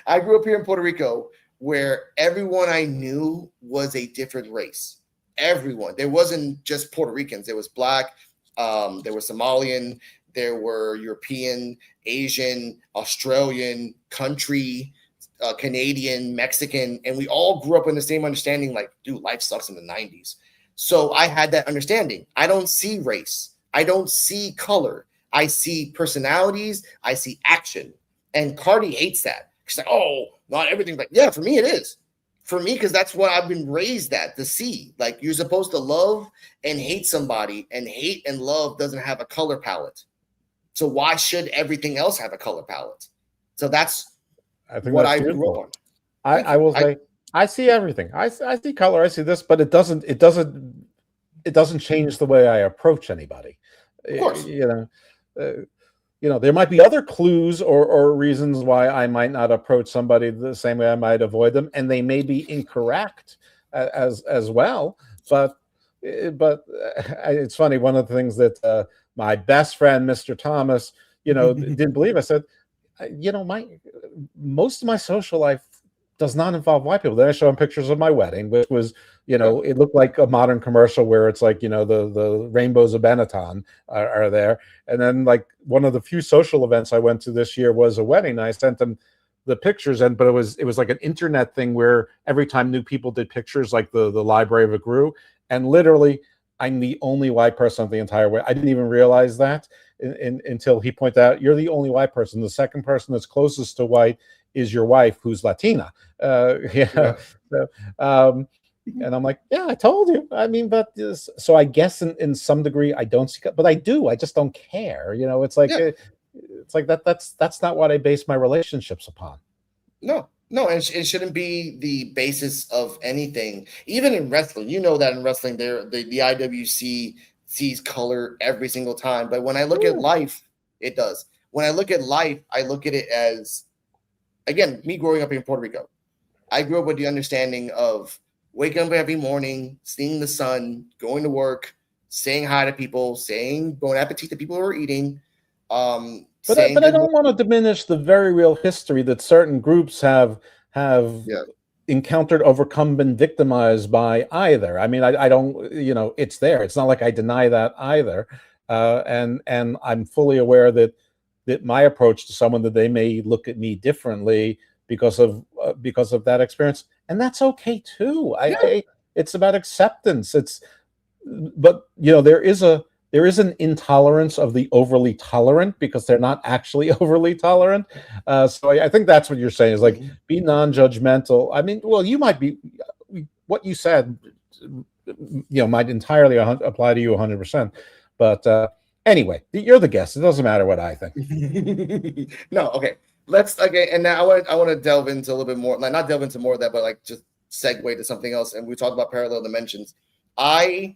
I grew up here in Puerto Rico where everyone I knew was a different race. Everyone. There wasn't just Puerto Ricans. There was black, there was Somalian, there were European, Asian, Australian, country, Canadian, Mexican, and we all grew up in the same understanding, like, dude, life sucks in the 90s. So I had that understanding. I don't see race. I don't see color. I see personalities. I see action. And Cardi hates that. She's like, oh, not everything. Like, yeah, for me, it is. For me, because that's what I've been raised at, to see. Like, you're supposed to love and hate somebody, and hate and love doesn't have a color palette. So why should everything else have a color palette? So that's what I grew up on. I will say, I see everything. I see color. I see this, but it doesn't change the way I approach anybody. Of course. There might be other clues or reasons why I might not approach somebody the same way I might avoid them, and they may be incorrect as well. But it's funny. One of the things that my best friend, Mr. Thomas, didn't believe. I said, most of my social life does not involve white people. Then I show him pictures of my wedding, which was, it looked like a modern commercial where it's like, the rainbows of Benetton are there. And then, like, one of the few social events I went to this year was a wedding. I sent them the pictures, but it was like an internet thing where every time new people did pictures, like the library of it grew. And literally, I'm the only white person of the entire way. I didn't even realize that until he pointed out, you're the only white person. The second person that's closest to white is your wife, who's Latina. Yeah. So, and I'm like, yeah, I told you. I mean, but so I guess in some degree I don't see, but I do. I just don't care. It's like it's like that's not what I base my relationships upon. No, and it shouldn't be the basis of anything. Even in wrestling, that in wrestling, the IWC sees color every single time. But when I look at life, it does. When I look at life, I look at it as, again, me growing up in Puerto Rico. I grew up with the understanding of waking up every morning, seeing the sun, going to work, saying hi to people, saying bon appetit to people who are eating. But I don't want to diminish the very real history that certain groups have encountered, overcome, been victimized by either. I mean, I don't, it's there. It's not like I deny that either. And I'm fully aware that my approach to someone, that they may look at me differently because of that experience, and that's okay too. It's about acceptance. But there is an intolerance of the overly tolerant because they're not actually overly tolerant. So I think that's what you're saying is, like, be non-judgmental. I mean, well, you might be, what you said, might entirely apply to you 100%. But anyway, you're the guest. It doesn't matter what I think. No, okay. let's okay. And now I want to delve into a little bit more, like not delve into more of that, but like just segue to something else. And we talked about parallel dimensions. I've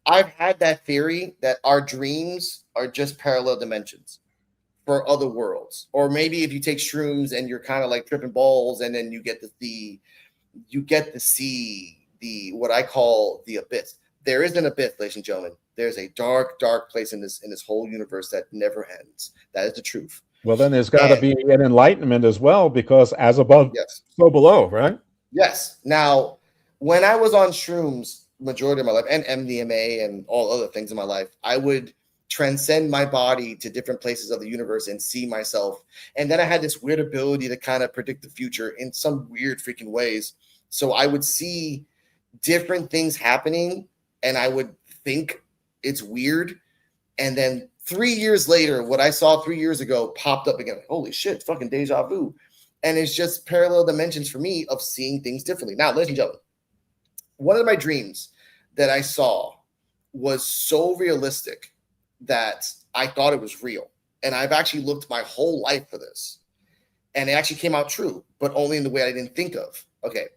had that theory that our dreams are just parallel dimensions for other worlds, or maybe if you take shrooms and you're kind of like tripping balls, and then you get to see the what I call the abyss. There is an abyss, ladies and gentlemen. There's a dark, dark place in this whole universe that never ends. That is the truth. Well, then there's got to be an enlightenment as well, because as above, yes, so below, right? Yes. Now, when I was on shrooms, majority of my life, and MDMA and all other things in my life, I would transcend my body to different places of the universe and see myself. And then I had this weird ability to kind of predict the future in some weird freaking ways. So I would see different things happening, and I would think it's weird. And then 3 years later, what I saw 3 years ago popped up again. Holy shit, fucking deja vu. And it's just parallel dimensions for me of seeing things differently. Now, ladies and gentlemen, one of my dreams that I saw was so realistic that I thought it was real. And I've actually looked my whole life for this. And it actually came out true, but only in the way I didn't think of. Okay.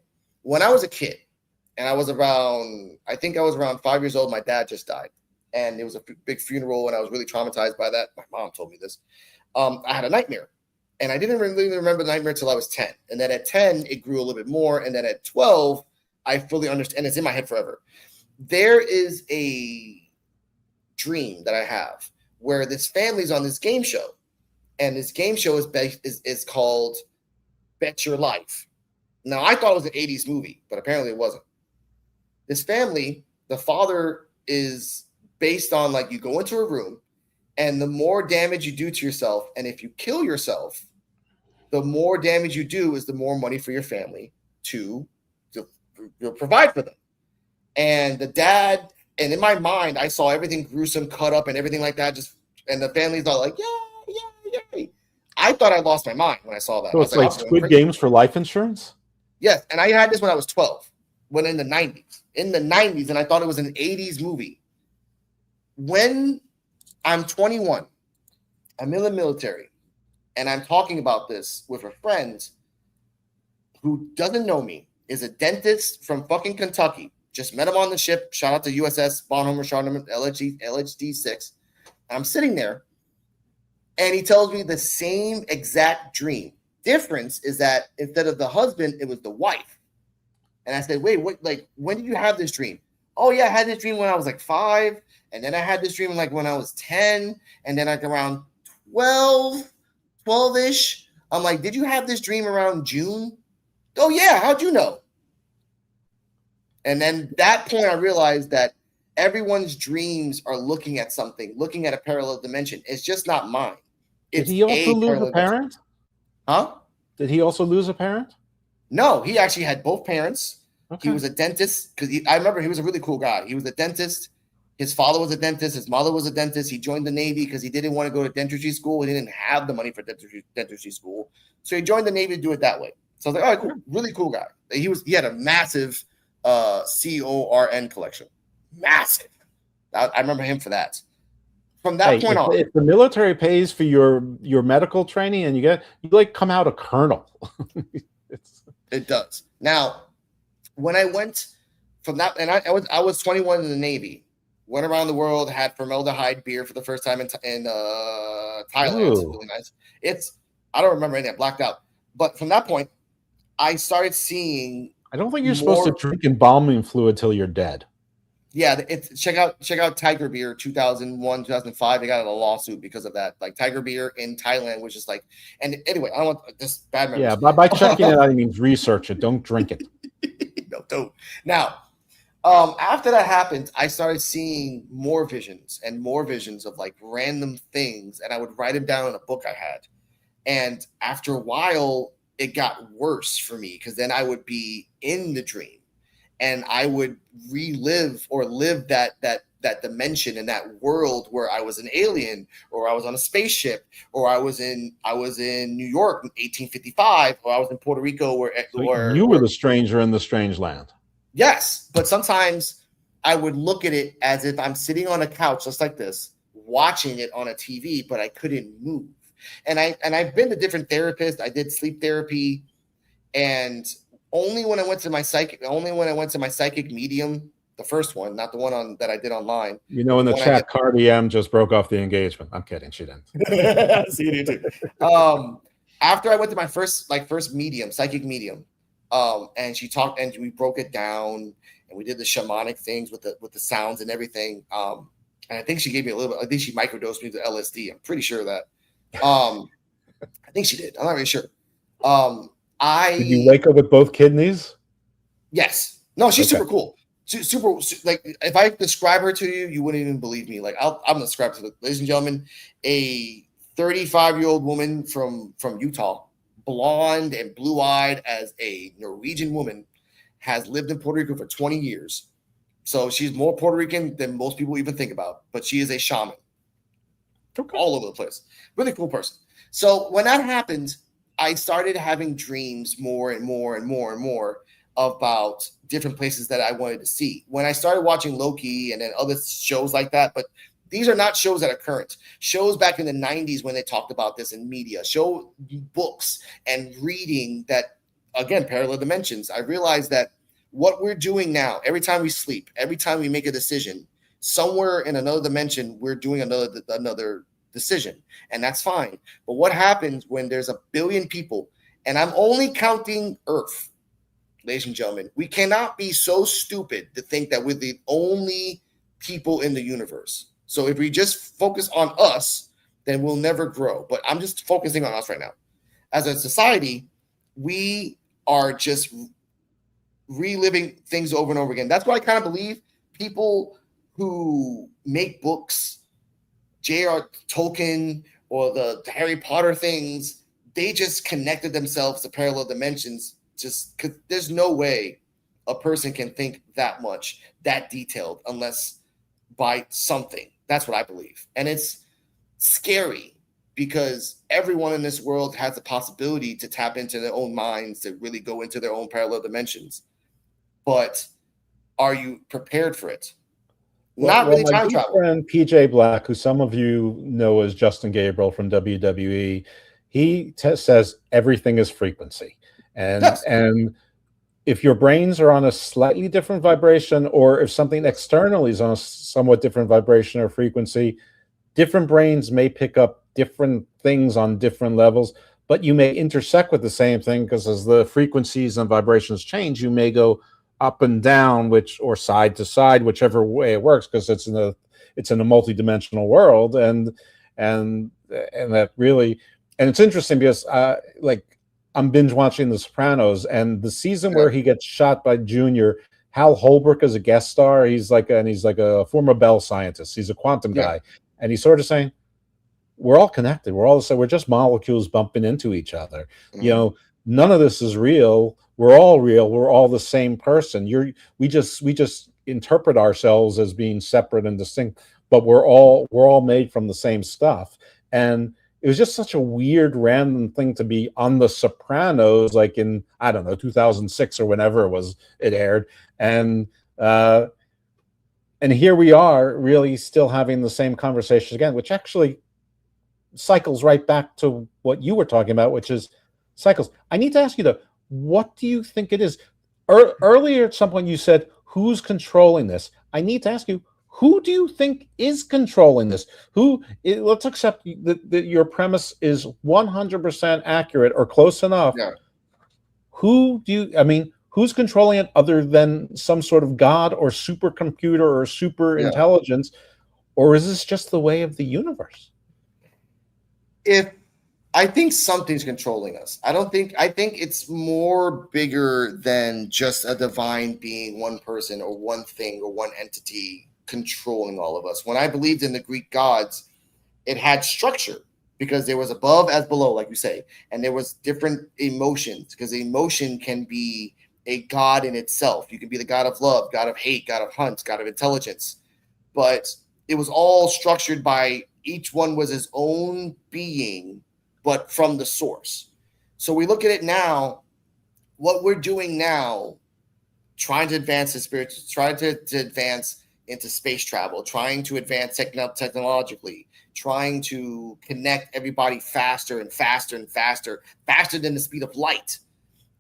When I was a kid, and I was around 5 years old, my dad just died. And it was a big funeral, and I was really traumatized by that. My mom told me this. I had a nightmare. And I didn't really remember the nightmare until I was 10. And then at 10, it grew a little bit more. And then at 12, I fully understand. And it's in my head forever. There is a dream that I have where this family's on this game show. And this game show is called Bet Your Life. Now, I thought it was an 80s movie, but apparently it wasn't. This family, the father is based on, like, you go into a room, and the more damage you do to yourself, and if you kill yourself, the more damage you do is the more money for your family to provide for them. And the dad, and in my mind, I saw everything gruesome, cut up, and everything like that. And the family's all like, yeah. I thought I lost my mind when I saw that. So it's like Squid Games for life insurance? Yes, and I had this when I was 12, when in the 90s. In the 90s, and I thought it was an 80s movie. When I'm 21, I'm in the military, and I'm talking about this with a friend who doesn't know me, is a dentist from fucking Kentucky. Just met him on the ship. Shout out to USS Bonhoeffer Charlemagne LHD-6. I'm sitting there, and he tells me the same exact dream. Difference is that instead of the husband, it was the wife. And I said, wait, what? Like, when did you have this dream? Oh, yeah, I had this dream when I was like 5. And then I had this dream like when I was 10. And then like around 12-ish. I'm like, did you have this dream around June? Oh, yeah. How'd you know? And then that point, I realized that everyone's dreams are looking at something, looking at a parallel dimension. It's just not mine. Did he also lose a parent? Huh? Did he also lose a parent? No, he actually had both parents. Okay. He was a dentist because I remember he was a really cool guy. He was a dentist. His father was a dentist. His mother was a dentist. He joined the Navy because he didn't want to go to dentistry school. He didn't have the money for dentistry school. So he joined the Navy to do it that way. So I was like, all right, cool. Really cool guy. He had a massive CORN collection. Massive. I remember him for that. From that point on. If the military pays for your medical training and you like come out a colonel. It does. Now, when I went from that, and I was 21 in the Navy, went around the world, had formaldehyde beer for the first time in Thailand. It's really nice. I don't remember anything. I blacked out. But from that point, I started seeing. I don't think you're supposed to drink embalming fluid till you're dead. Yeah, check out Tiger Beer 2001, 2005. They got in a lawsuit because of that. Like Tiger Beer in Thailand, which is like, and anyway, I don't want this bad memories. Yeah, by checking it out, it means research it. Don't drink it. No, don't. Now, after that happened, I started seeing more visions of like random things, and I would write them down in a book I had. And after a while, it got worse for me because then I would be in the dream. And I would relive or live that dimension in that world where I was an alien, or I was on a spaceship, or I was in New York in 1855, or I was in Puerto Rico, or you were the stranger in the strange land. Yes, but sometimes I would look at it as if I'm sitting on a couch just like this, watching it on a TV, but I couldn't move. And I've been to different therapists. I did sleep therapy, and only when I went to my psychic medium, the first one, not the one that I did online. You know, in the chat, Cardi M just broke off the engagement. I'm kidding, she didn't. See you too. After I went to my first medium, psychic medium, and she talked and we broke it down and we did the shamanic things with the sounds and everything. And I think she gave me a little bit. I think she microdosed me with LSD. I'm pretty sure of that. I think she did. I'm not really sure. Did you wake up with both kidneys? Yes. No, she's super cool. Super, like, if I describe her to you, you wouldn't even believe me. Like, I'm gonna describe to ladies and gentlemen, a 35-year-old woman from Utah, blonde and blue-eyed as a Norwegian woman, has lived in Puerto Rico for 20 years. So she's more Puerto Rican than most people even think about, but she is a shaman. All over the place. Really cool person. So when that happened, I started having dreams more and more and more and more about different places that I wanted to see. When I started watching Loki and then other shows like that, but these are not shows that are current. Shows back in the 90s when they talked about this in media, show books and reading that, again, parallel dimensions. I realized that what we're doing now, every time we sleep, every time we make a decision, somewhere in another dimension, we're doing another decision, and that's fine. But what happens when there's a billion people, and I'm only counting Earth, ladies and gentlemen? We cannot be so stupid to think that we're the only people in the universe. So if we just focus on us, then we'll never grow. But I'm just focusing on us right now. As a society, we are just reliving things over and over again. That's why I kind of believe people who make books, J.R. Tolkien or the Harry Potter things, they just connected themselves to parallel dimensions just because there's no way a person can think that much, that detailed, unless by something. That's what I believe. And it's scary because everyone in this world has the possibility to tap into their own minds, to really go into their own parallel dimensions. But are you prepared for it? Not really time travel. My friend PJ Black, who some of you know as Justin Gabriel from WWE, he says everything is frequency. And Yes. And if your brains are on a slightly different vibration, or if something externally is on a somewhat different vibration or frequency, different brains may pick up different things on different levels, but you may intersect with the same thing, because as the frequencies and vibrations change, you may go up and down, or side to side, whichever way it works, because it's in a multi-dimensional world, and that really, and it's interesting because I'm binge watching The Sopranos, and the season where he gets shot by Junior, Hal Holbrook is a guest star. He's like a former Bell scientist. He's a quantum guy, and he's sort of saying, we're all connected. We're just molecules bumping into each other. Mm-hmm. You know, none of this is real. We're all real. We're all the same person. We just interpret ourselves as being separate and distinct, but we're all made from the same stuff. And it was just such a weird, random thing to be on The Sopranos, like in, I don't know, 2006 or whenever it aired. And here we are really still having the same conversation again, which actually cycles right back to what you were talking about, which is cycles. I need to ask you though, what do you think it is? Earlier at some point you said, who's controlling this? I need to ask you, who do you think is controlling this? Let's accept that your premise is 100% accurate or close enough. Yeah. Who's controlling it other than some sort of God or supercomputer or super intelligence? Or is this just the way of the universe? I think something's controlling us. I think it's more bigger than just a divine being, one person or one thing or one entity controlling all of us. When I believed in the Greek gods, it had structure because there was above as below, like you say, and there was different emotions, because emotion can be a god in itself. You can be the god of love, god of hate, god of hunt, god of intelligence, but it was all structured by each one was his own being, but from the source. So we look at it now, what we're doing now, trying to advance the spirit, trying to advance into space travel, trying to advance technologically, trying to connect everybody faster and faster and faster than the speed of light.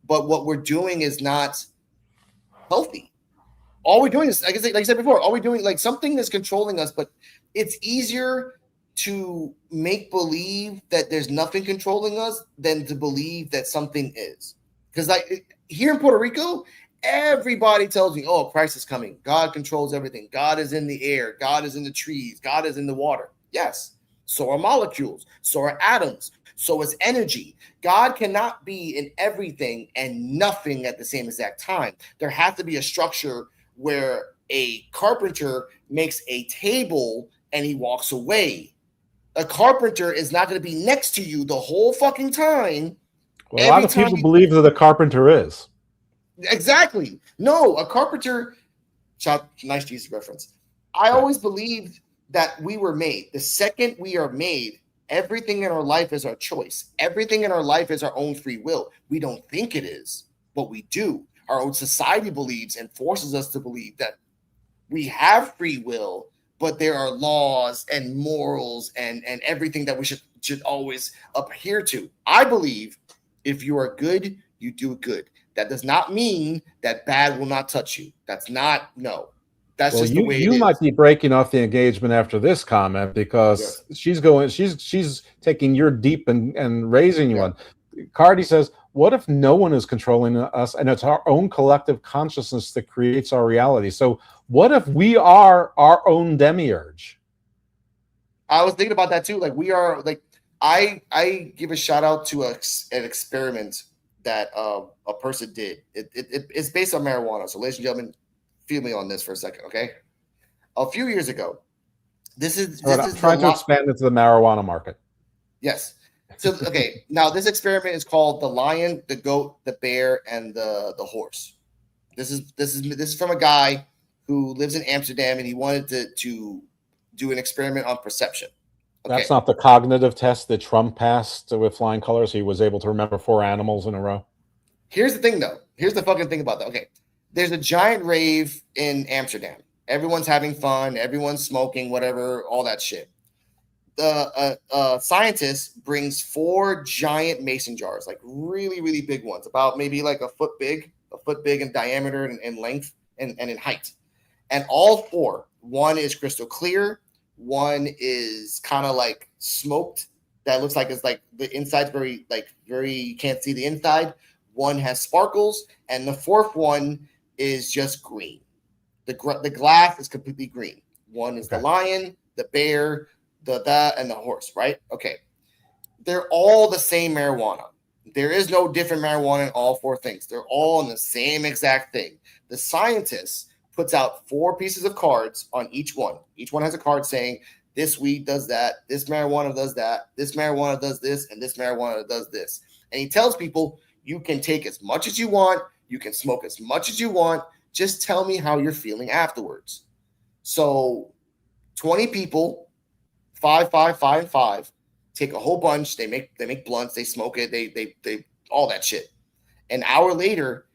But what we're doing is not healthy. All we're doing is, like I said before, all we're doing, like, something is controlling us, but it's easier to make believe that there's nothing controlling us than to believe that something is. Because, like, here in Puerto Rico, everybody tells me, oh, Christ is coming. God controls everything. God is in the air. God is in the trees. God is in the water. Yes. So are molecules. So are atoms. So is energy. God cannot be in everything and nothing at the same exact time. There has to be a structure where a carpenter makes a table and he walks away. A carpenter is not going to be next to you the whole fucking time. Well, a lot of people believe that a carpenter is. Exactly. No, a carpenter. Nice Jesus reference. I always believed that we were made. The second we are made, everything in our life is our choice. Everything in our life is our own free will. We don't think it is, but we do. Our own society believes and forces us to believe that we have free will, but there are laws and morals and everything that we should always adhere to. I believe if you are good, you do good. That does not mean that bad will not touch you. That's not, no. That's just the way it is. You might be breaking off the engagement after this comment because she's taking your deep and raising you on. Cardi says, what if no one is controlling us and it's our own collective consciousness that creates our reality? So what if we are our own demiurge? I was thinking about that too. Like, we are, like, I give a shout out to an experiment that a person did. It's based on marijuana. So, ladies and gentlemen, feel me on this for a second, okay? A few years ago, this is trying to expand into the marijuana market. Yes. So, okay, now this experiment is called the lion, the goat, the bear, and the horse. This is from a guy who lives in Amsterdam, and he wanted to do an experiment on perception. Okay. That's not the cognitive test that Trump passed with flying colors. He was able to remember 4 animals in a row. Here's the thing, though. Here's the fucking thing about that. Okay, there's a giant rave in Amsterdam. Everyone's having fun. Everyone's smoking, whatever, all that shit. The scientist brings 4 giant mason jars, like really, really big ones, about maybe like a foot big in diameter and length and in height. And all 4, one is crystal clear, one is kind of like smoked, that looks like it's like the inside's very you can't see the inside. One has sparkles, and the 4th one is just green. The glass is completely green. One is the lion, the bear, and the horse, right? Okay. They're all the same marijuana. There is no different marijuana in all 4 things. They're all in the same exact thing. The scientist puts out 4 pieces of cards on each one. Each one has a card saying, this weed does that, this marijuana does that, this marijuana does this, and this marijuana does this. And he tells people, you can take as much as you want, you can smoke as much as you want, just tell me how you're feeling afterwards. So 20 people, 5, 5, 5, and 5, take a whole bunch. They make blunts. They smoke it. They all that shit. An hour later,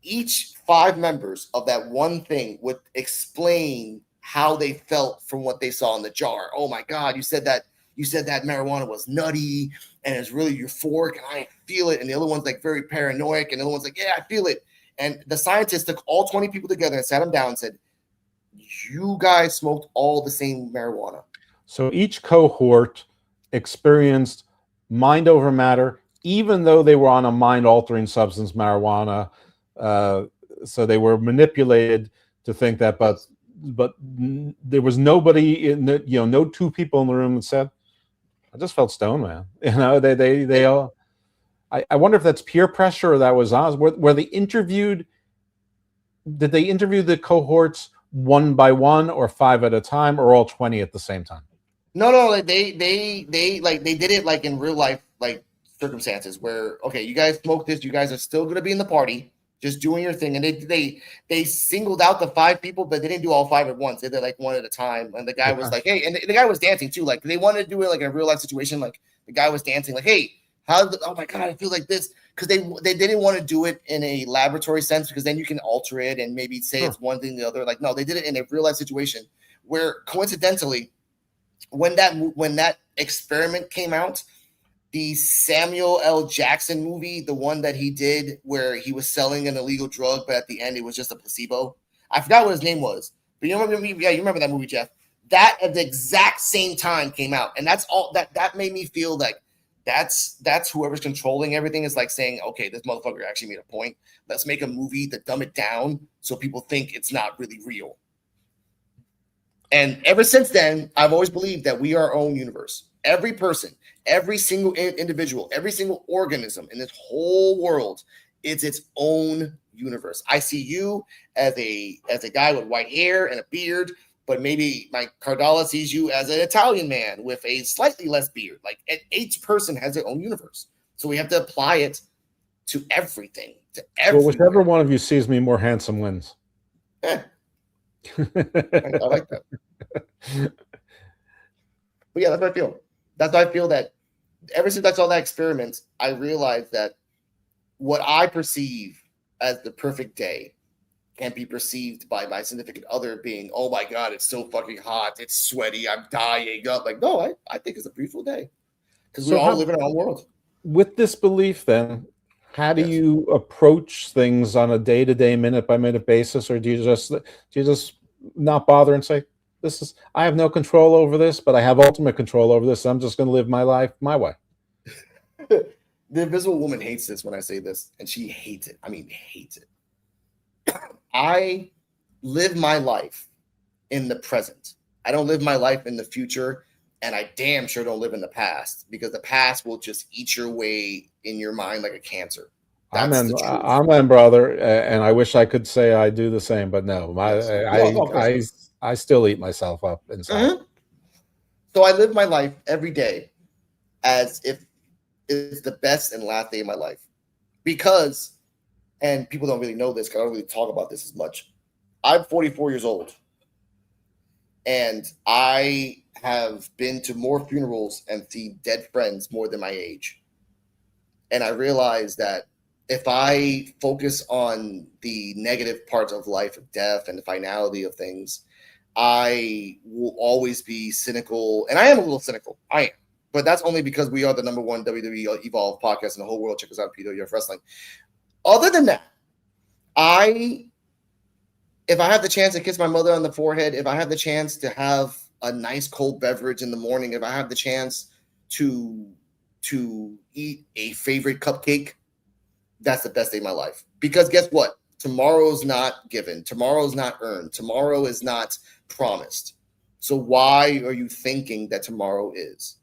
each 5 members of that one thing would explain how they felt from what they saw in the jar. Oh my God, you said that marijuana was nutty and it's really euphoric and I feel it. And the other one's like very paranoid, and the other one's like, yeah, I feel it. And the scientist took all 20 people together and sat them down and said, you guys smoked all the same marijuana. So each cohort experienced mind over matter, even though they were on a mind-altering substance, marijuana. So they were manipulated to think that, but there was nobody in the, no 2 people in the room that said, I just felt stoned, man. They all. I wonder if that's peer pressure or that was Oz. Were they interviewed? Did they interview the cohorts one by one, or 5 at a time, or all 20 at the same time? No. They did it like in real life, like circumstances where, okay, you guys smoke this, you guys are still gonna be in the party, just doing your thing. And they singled out the 5 people, but they didn't do all 5 at once. They did like one at a time. And the guy was like, hey, and the guy was dancing too. Like they wanted to do it like in a real life situation. Like the guy was dancing, like, hey, Oh my God, I feel like this. Because they didn't want to do it in a laboratory sense, because then you can alter it and maybe say it's one thing or the other. Like, no, they did it in a real life situation where coincidentally, when that experiment came out, the Samuel L. Jackson movie, the one that he did where he was selling an illegal drug, but at the end it was just a placebo. I forgot what his name was, but you remember? Yeah, you remember that movie, Jeff? That at the exact same time came out, and that's all that made me feel like that's whoever's controlling everything is like saying, okay, this motherfucker actually made a point. Let's make a movie to dumb it down so people think it's not really real. And ever since then, I've always believed that we are our own universe. Every person, every single individual, every single organism in this whole world is its own universe. I see you as a guy with white hair and a beard, but maybe my Cardala sees you as an Italian man with a slightly less beard. Like each person has their own universe. So we have to apply it to everything, to everything. Well, whichever one of you sees me more handsome wins. Yeah. I like that. But yeah, that's what I feel. That's how I feel that ever since I saw that experiment, I realized that what I perceive as the perfect day can be perceived by my significant other being, oh my God, it's so fucking hot, it's sweaty, I'm dying up. Like, no, I think it's a beautiful day because we all live in our own world. With this belief, then, how do you approach things on a day-to-day, minute-by-minute basis, or do you just not bother and say, I have no control over this, but I have ultimate control over this. So I'm just going to live my life my way. The Invisible Woman hates this when I say this, and she hates it. I mean, hates it. I live my life in the present. I don't live my life in the future, and I damn sure don't live in the past, because the past will just eat your way in your mind like a cancer. Amen, brother. And I wish I could say I do the same, but no, I still eat myself up inside. Mm-hmm. So I live my life every day as if it's the best and last day of my life. Because, and people don't really know this because I don't really talk about this as much, I'm 44 years old. And I have been to more funerals and seen dead friends more than my age. And I realized that if I focus on the negative parts of life, of death and the finality of things, I will always be cynical. And I am a little cynical. I am. But that's only because we are the number one WWE Evolve podcast in the whole world. Check us out, PWF Wrestling. Other than that, if I have the chance to kiss my mother on the forehead, if I have the chance to have a nice cold beverage in the morning, if I have the chance to eat a favorite cupcake, that's the best day of my life. Because guess what? Tomorrow's not given. Tomorrow's not earned. Tomorrow is not promised. So why are you thinking that tomorrow is?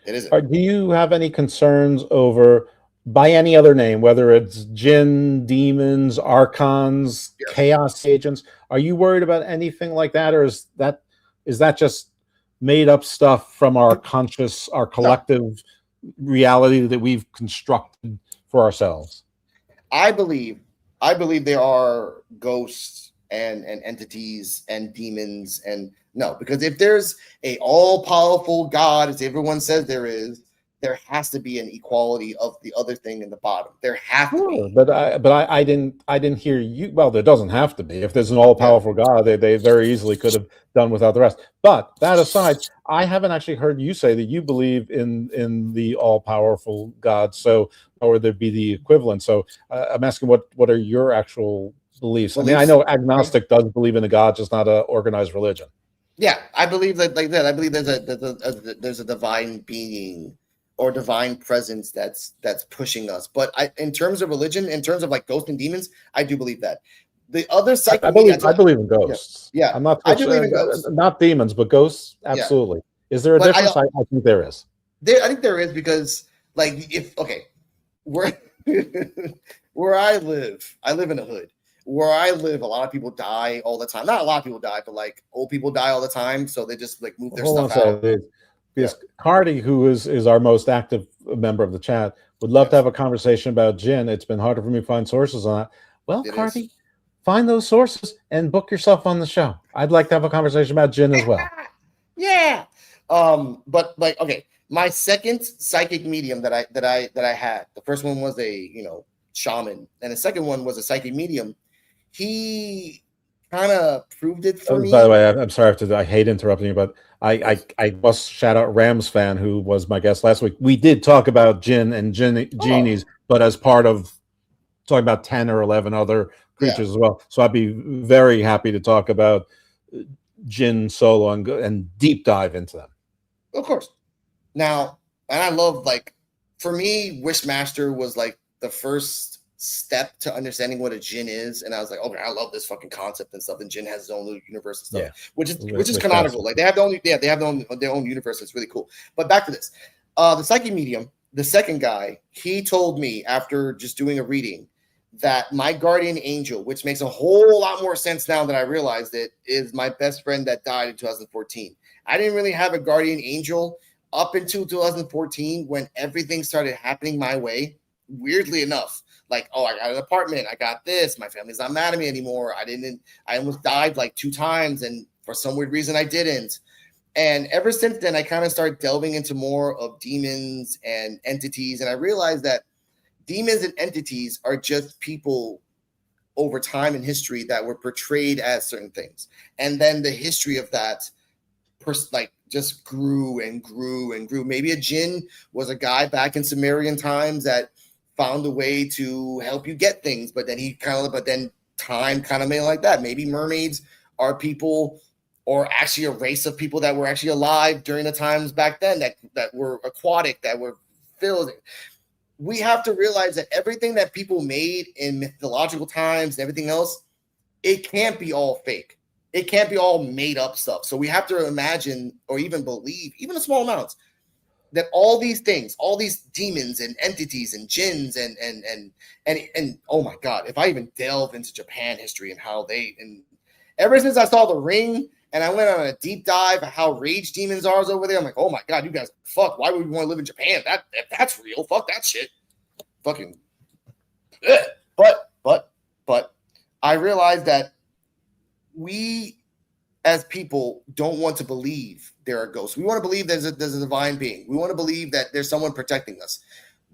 It isn't. Do you have any concerns over, by any other name, whether it's jinn, demons, archons, chaos agents? Are you worried about anything like that, or is that just made up stuff from our conscious, our collective reality that we've constructed for ourselves? I believe there are ghosts and entities and demons, and no, because if there's a all-powerful God, as everyone says there has to be an equality of the other thing in the bottom. There has to be. But I didn't hear you. Well, there doesn't have to be. If there's an all-powerful God, they very easily could have done without the rest. But that aside, I haven't actually heard you say that you believe in the all-powerful God. So, or there'd be the equivalent. So I'm asking, what are your actual beliefs? I mean, I know agnostic does believe in a God, just not an organized religion. Yeah, I believe that, like that. I believe there's a divine being or divine presence that's pushing us. But in terms of religion, in terms of like ghosts and demons, I do believe that. The other side, I believe in ghosts. Yeah, I'm not. I do believe in ghosts, not demons, but ghosts. Absolutely. Yeah. Is there a difference? I think there is. I think there is, because like where I live in a hood. Where I live, a lot of people die all the time. Not a lot of people die, but like old people die all the time. So they just like move their stuff out. Because Cardi, who is our most active member of the chat, would love to have a conversation about jinn. It's been harder for me to find sources on that. Well, Cardi, find those sources and book yourself on the show. I'd like to have a conversation about jinn as well. Yeah. But like, okay. My second psychic medium that I had, the first one was a shaman, and the second one was a psychic medium. He kind of proved it for me. By the way, I'm sorry I hate interrupting you, but I must shout out Rams fan, who was my guest last week. We did talk about jinn and genies, but as part of talking about 10 or 11 other creatures as well. So I'd be very happy to talk about jinn solo and deep dive into them. Of course. Now, and I love, like, for me, Wishmaster was like the first step to understanding what a jinn is, and I was like, okay, I love this fucking concept and stuff. And jinn has his own little universe and stuff, which is canonical. Like, they have their own universe. It's really cool. But back to this, the psychic medium, the second guy, he told me after just doing a reading that my guardian angel, which makes a whole lot more sense now that I realized it, is my best friend that died in 2014. I didn't really have a guardian angel up until 2014 when everything started happening my way. Weirdly enough, like, oh, I got an apartment, I got this, my family's not mad at me anymore. I almost died like 2 times, and for some weird reason I didn't. And ever since then, I kind of started delving into more of demons and entities, and I realized that demons and entities are just people over time in history that were portrayed as certain things, and then the history of that just grew and grew and grew. Maybe a jinn was a guy back in Sumerian times that found a way to help you get things, but then time kind of made it like that. Maybe mermaids are people, or actually a race of people that were actually alive during the times back then that were aquatic, that were filled. We have to realize that everything that people made in mythological times and everything else, it can't be all fake. It can't be all made up stuff. So we have to imagine, or even believe, even in small amounts, that all these things, all these demons and entities and jinns and oh my God, if I even delve into Japan history and how and ever since I saw The Ring and I went on a deep dive of how rage demons are over there, I'm like, oh my God, you guys, fuck, why would we want to live in Japan? If that's real, fuck that shit. Fucking. But I realized that we as people don't want to believe there are ghosts. We want to believe there's a divine being. We want to believe that there's someone protecting us.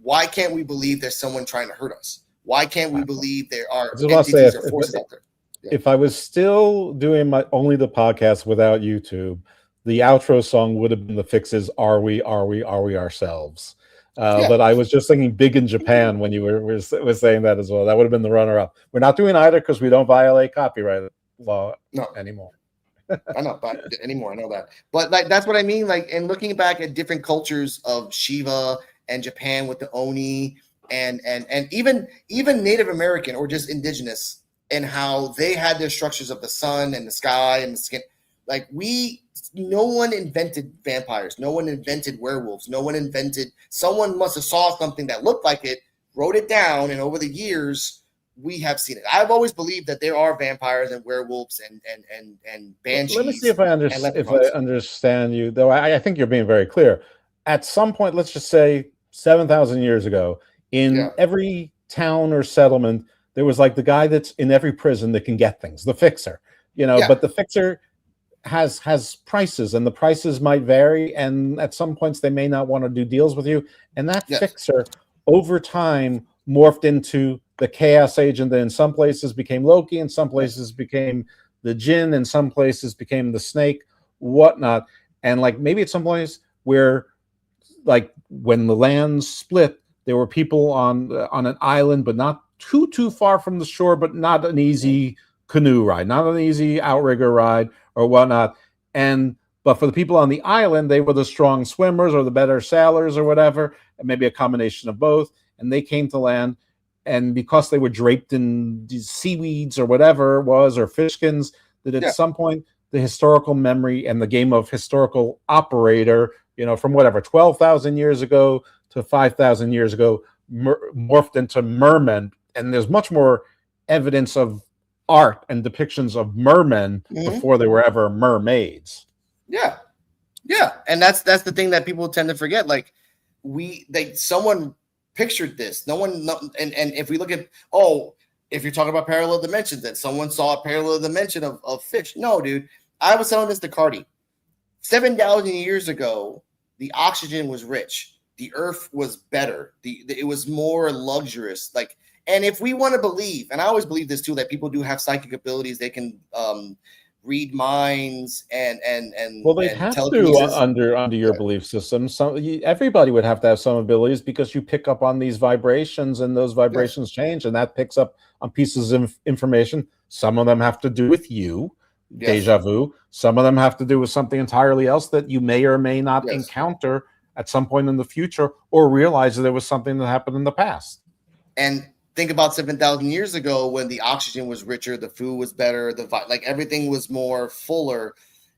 Why can't we believe there's someone trying to hurt us? Why can't we believe there are entities or forces out there? Yeah. If I was still doing only the podcast without YouTube, the outro song would have been the Fixes, Are We Ourselves? But I was just thinking Big in Japan when you were saying that as well. That would have been the runner-up. We're not doing either because we don't violate copyright law anymore. I know, but anymore, I know that. But like, that's what I mean. Like, and looking back at different cultures of Shiva and Japan with the Oni and even Native American or just indigenous, and how they had their structures of the sun and the sky and the skin. Like, no one invented vampires. No one invented werewolves. Someone must have saw something that looked like it, wrote it down, and over the years, we have seen it. I've always believed that there are vampires and werewolves and banshees. Let me see if I understand you, though. I think you're being very clear. At some point, let's just say 7,000 years ago, in every town or settlement, there was like the guy that's in every prison that can get things, the fixer. But the fixer has prices, and the prices might vary, and at some points they may not want to do deals with you. And that fixer, over time, morphed into the chaos agent that in some places became Loki, in some places became the Jinn, in some places became the snake, whatnot. And like maybe at some place where, like when the lands split, there were people on an island, but not too far from the shore, but not an easy canoe ride, not an easy outrigger ride or whatnot. But for the people on the island, they were the strong swimmers or the better sailors or whatever, and maybe a combination of both. And they came to land, and because they were draped in seaweeds or whatever it was, or fish skins, that at some point the historical memory and the game of historical operator, from whatever 12,000 years ago to 5,000 years ago, morphed into mermen. And there's much more evidence of art and depictions of mermen before they were ever mermaids. Yeah, and that's the thing that people tend to forget. Like, someone pictured this. And if we look at, if you're talking about parallel dimensions, that someone saw a parallel dimension of fish. No, dude. I was telling this to Cardi. 7,000 years ago, the oxygen was rich. The earth was better. It was more luxurious. Like, and if we want to believe, and I always believe this too, that people do have psychic abilities, they can read minds and Well, they'd have to telekinesis. under your belief system. Everybody would have to have some abilities because you pick up on these vibrations, and those vibrations change, and that picks up on pieces of information. Some of them have to do with you, deja vu. Some of them have to do with something entirely else that you may or may not encounter at some point in the future, or realize that there was something that happened in the past. And think about 7,000 years ago when the oxygen was richer, the food was better, like everything was more fuller.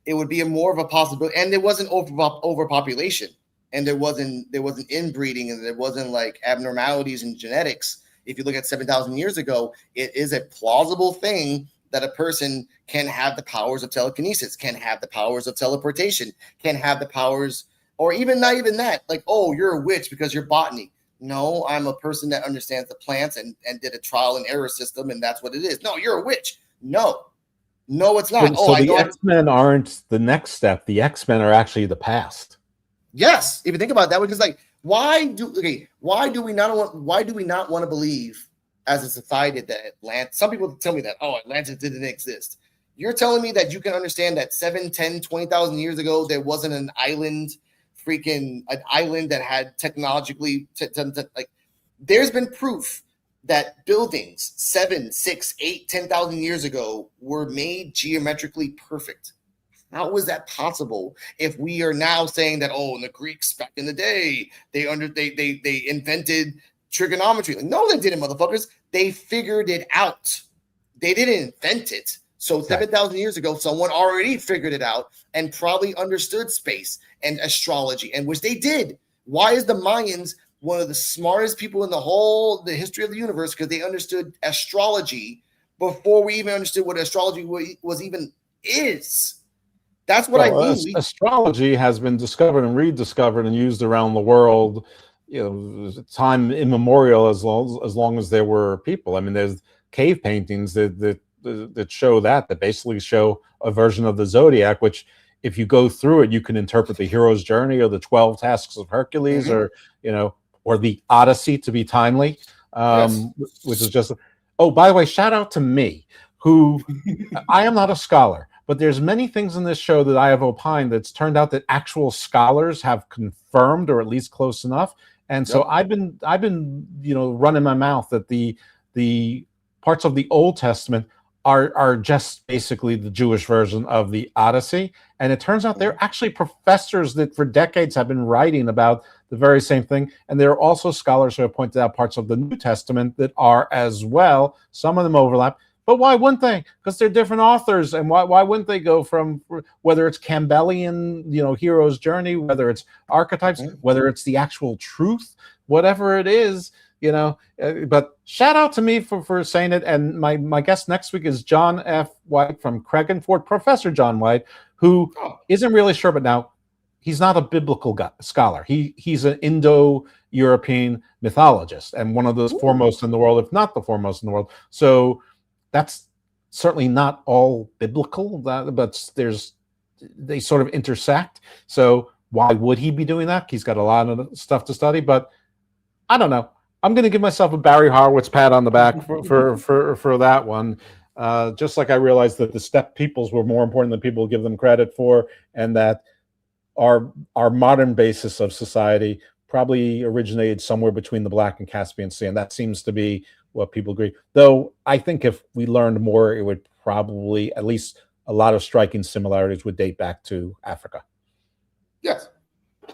It would be more of a possibility, and there wasn't overpopulation, and there wasn't inbreeding, and there wasn't like abnormalities in genetics. If you look at 7,000 years ago, it is a plausible thing that a person can have the powers of telekinesis, can have the powers of teleportation, can have the powers, or even not even that, like, oh, you're a witch because you're botany. No, I'm a person that understands the plants and did a trial and error system, and that's what it is. No, you're a witch. No, it's not. So the X-Men aren't the next step. The X-Men are actually the past. Yes, if you think about that, because like, why do we not want to believe as a society that Atlantis? Some people tell me that, oh, Atlantis didn't exist. You're telling me that you can understand that 7, 10, 20,000 years ago there wasn't an island that had technologically like, there's been proof that buildings 7, 6, 8, 10,000 years ago were made geometrically perfect. How was that possible if we are now saying that, oh, and the Greeks back in the day, they invented trigonometry? Like, no, they didn't, motherfuckers. They figured it out. They didn't invent it. So 7,000 years ago, someone already figured it out and probably understood space and astrology, and which they did. Why is the Mayans one of the smartest people in the history of the universe? Because they understood astrology before we even understood what astrology was even is. That's what I mean. Astrology has been discovered and rediscovered and used around the world, time immemorial, as long as there were people. I mean, there's cave paintings that show that basically show a version of the zodiac, which, if you go through it, you can interpret the hero's journey or the 12 tasks of Hercules, or the Odyssey, to be timely, which is just. Oh, by the way, shout out to me, who I am not a scholar, but there's many things in this show that I have opined that's turned out that actual scholars have confirmed, or at least close enough. And so I've been running my mouth that the parts of the Old Testament are just basically the Jewish version of the Odyssey. And it turns out they're actually professors that for decades have been writing about the very same thing. And there are also scholars who have pointed out parts of the New Testament that are as well. Some of them overlap. But why wouldn't they? Because they're different authors. And why wouldn't they go from, whether it's Campbellian, hero's journey, whether it's archetypes, whether it's the actual truth, whatever it is, but shout out to me for saying it. And my guest next week is John F. White from Craigenford, Professor John White, who isn't really sure, but now he's not a biblical scholar. He's an Indo-European mythologist and one of those foremost in the world, if not the foremost in the world. So that's certainly not all biblical, but they sort of intersect. So why would he be doing that? He's got a lot of stuff to study, but I don't know. I'm going to give myself a Barry Horowitz pat on the back for that one. Just like I realized that the steppe peoples were more important than people give them credit for, and that our modern basis of society probably originated somewhere between the Black and Caspian Sea, and that seems to be what people agree. Though I think if we learned more, it would probably, at least a lot of striking similarities, would date back to Africa.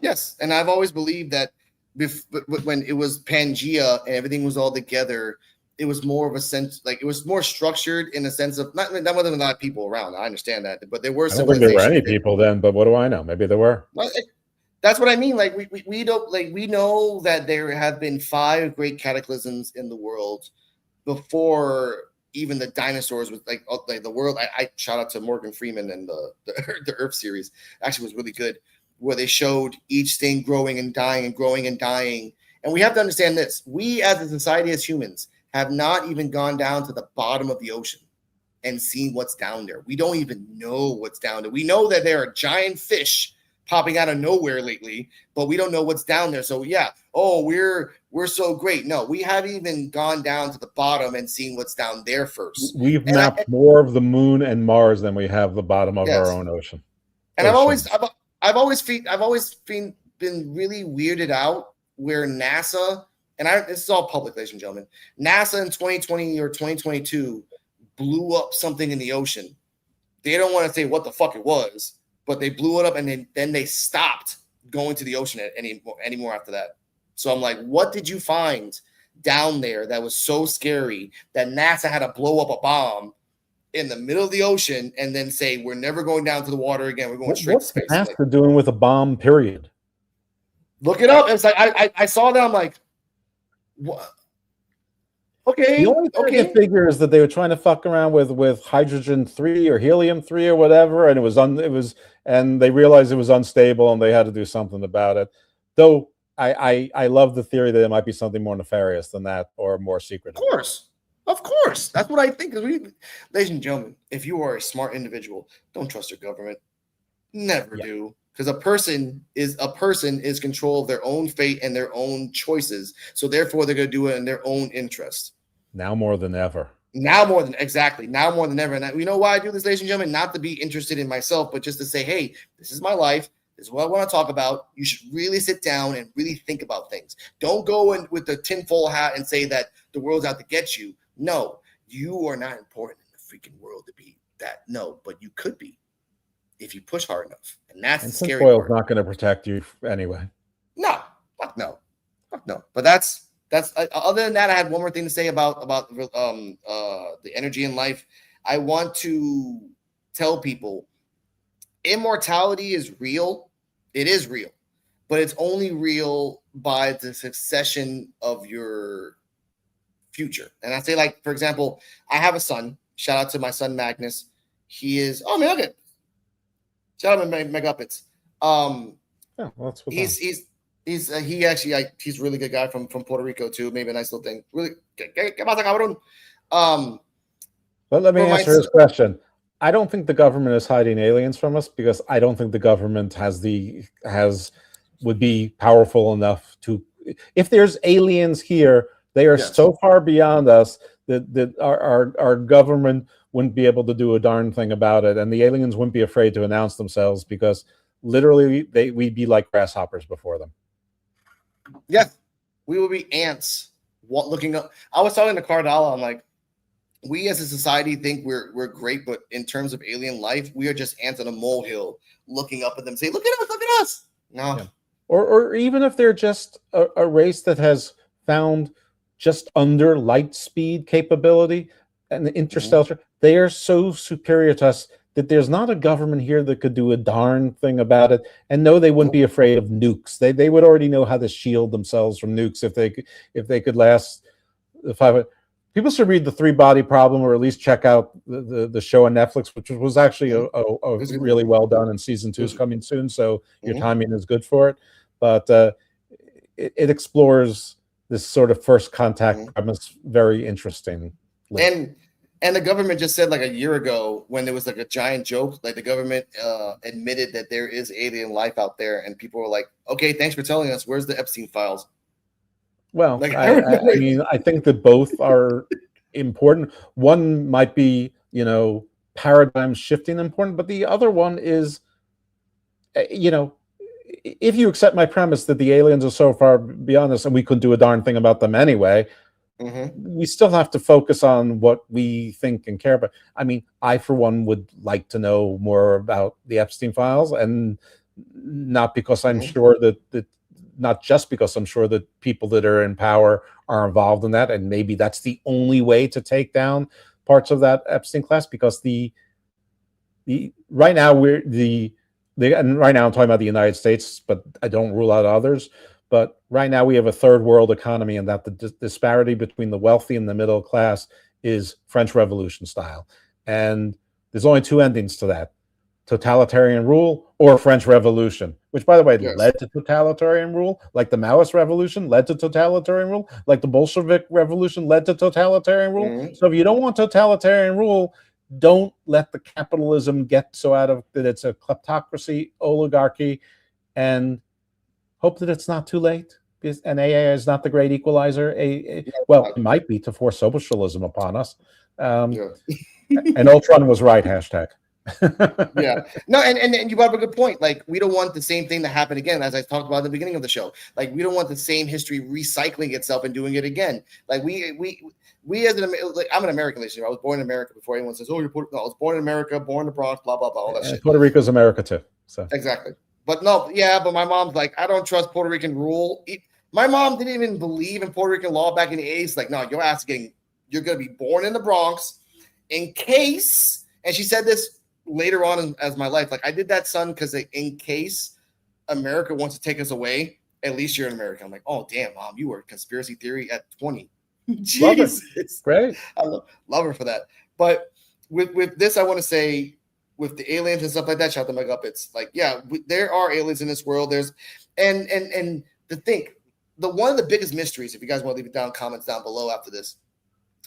Yes, and I've always believed that when it was Pangea and everything was all together, it was more of a sense, like it was more structured in a sense of not that wasn't a lot of people around. I understand that, but there were. I don't think there were any people then, but what do I know? Maybe there were. Well, that's what I mean. Like we don't, like, we know that there have been 5 great cataclysms in the world before even the dinosaurs was like the world. I shout out to Morgan Freeman and the Earth series. Actually was really good, where they showed each thing growing and dying and growing and dying. And we have to understand this. We as a society, as humans, have not even gone down to the bottom of the ocean and seen what's down there. We don't even know what's down there. We know that there are giant fish popping out of nowhere lately, but we don't know what's down there. So yeah, oh, we're so great. No, we haven't even gone down to the bottom and seen what's down there first. We've mapped more of the moon and Mars than we have the bottom of our own ocean. And I've always been really weirded out where NASA, and this is all public, ladies and gentlemen, NASA in 2020 or 2022 blew up something in the ocean. They don't want to say what the fuck it was, but they blew it up, and then they stopped going to the ocean anymore after that. So I'm like, what did you find down there that was so scary that NASA had to blow up a bomb in the middle of the ocean and then say, we're never going down to the water again. We're going straight to space. What's NASA doing with a bomb, period? Look it up. It's like, I saw that. I'm like, what? Okay. The only thing I figure is that they were trying to fuck around with hydrogen-3 or helium-3 or whatever, and and they realized it was unstable and they had to do something about it. Though I love the theory that it might be something more nefarious than that or more secretive. Of course. That's what I think. Ladies and gentlemen, if you are a smart individual, don't trust your government. Never do. Because a person is control of their own fate and their own choices. So therefore, they're going to do it in their own interest. Now more than ever. Now more than ever. And you know why I do this, ladies and gentlemen? Not to be interested in myself, but just to say, hey, this is my life. This is what I want to talk about. You should really sit down and really think about things. Don't go in with the tinfoil hat and say that the world's out to get you. No, you are not important in the freaking world to be that. No, but you could be if you push hard enough. And that's the scary part. Tinfoil's not going to protect you anyway. No, fuck no. But that's other than that, I had one more thing to say about the energy in life. I want to tell people immortality is real. It is real, but it's only real by the succession of your future. And I say, like, for example, I have a son. Shout out to my son Magnus. He is shout out to Megaputs. Yeah, well, that's what he's a really good guy from Puerto Rico too. Maybe a nice little thing. Really, but let me answer his question. I don't think the government is hiding aliens from us because I don't think the government would be powerful enough to. If there's aliens here, they are so far beyond us that our government wouldn't be able to do a darn thing about it, and the aliens wouldn't be afraid to announce themselves because literally we'd be like grasshoppers before them. Yeah, we would be ants looking up. I was talking to Cardala. I'm like, we as a society think we're great, but in terms of alien life, we are just ants on a molehill looking up at them, saying, "Look at us." No, yeah. Or even if they're just a race that has found just under light speed capability and the interstellar, they are so superior to us that there's not a government here that could do a darn thing about it. And no, they wouldn't be afraid of nukes. They would already know how to shield themselves from nukes if they could last the 5. People should read The Three-Body Problem, or at least check out the show on Netflix, which was actually a really well done, and season 2 is coming soon, so your timing is good for it. But it explores this sort of first contact premise very interesting. And the government just said like a year ago when there was like a giant joke, like the government admitted that there is alien life out there, and people were like, "Okay, thanks for telling us. Where's the Epstein files?" Well, like, I mean, I think that both are important. One might be, paradigm shifting important, but the other one is, if you accept my premise that the aliens are so far beyond us and we couldn't do a darn thing about them anyway, we still have to focus on what we think and care about. I mean, I, for one, would like to know more about the Epstein files, and not because I'm sure that not just because I'm sure that people that are in power are involved in that, and maybe that's the only way to take down parts of that Epstein class, because right now and right now I'm talking about the United States, but I don't rule out others. But right now we have a third world economy, and that the disparity between the wealthy and the middle class is French Revolution style. And there's only 2 endings to that: totalitarian rule or French Revolution, which, by the way, led to totalitarian rule, like the Maoist Revolution led to totalitarian rule, like the Bolshevik Revolution led to totalitarian rule. So if you don't want totalitarian rule, don't let the capitalism get so out of that it's a kleptocracy, oligarchy, and hope that it's not too late. And AA is not the great equalizer. Well, it might be to force socialism upon us. And Ultron was right, hashtag. Yeah. No, and you brought up a good point. Like, we don't want the same thing to happen again, as I talked about at the beginning of the show. Like, we don't want the same history recycling itself and doing it again. Like, we as I'm an American listener. I was born in America before anyone says, "Oh, you're Puerto." No, I was born in America, born in the Bronx, blah blah blah, all that shit. Puerto Rico's America too. So exactly. But no, yeah, but my mom's like, I don't trust Puerto Rican rule. My mom didn't even believe in Puerto Rican law back in the 80s. Like, no, you're going to be born in the Bronx in case, and she said this later on as my life, like, I did that, son, because in case America wants to take us away, at least you're in America. I'm like, oh, damn, Mom, you were conspiracy theory at 20. Jesus. Great. I love her for that. But with this, I want to say, with the aliens and stuff like that, shout them back up. It's like, yeah, there are aliens in this world. There's and to think, one of the biggest mysteries, if you guys want to leave it down comments down below after this,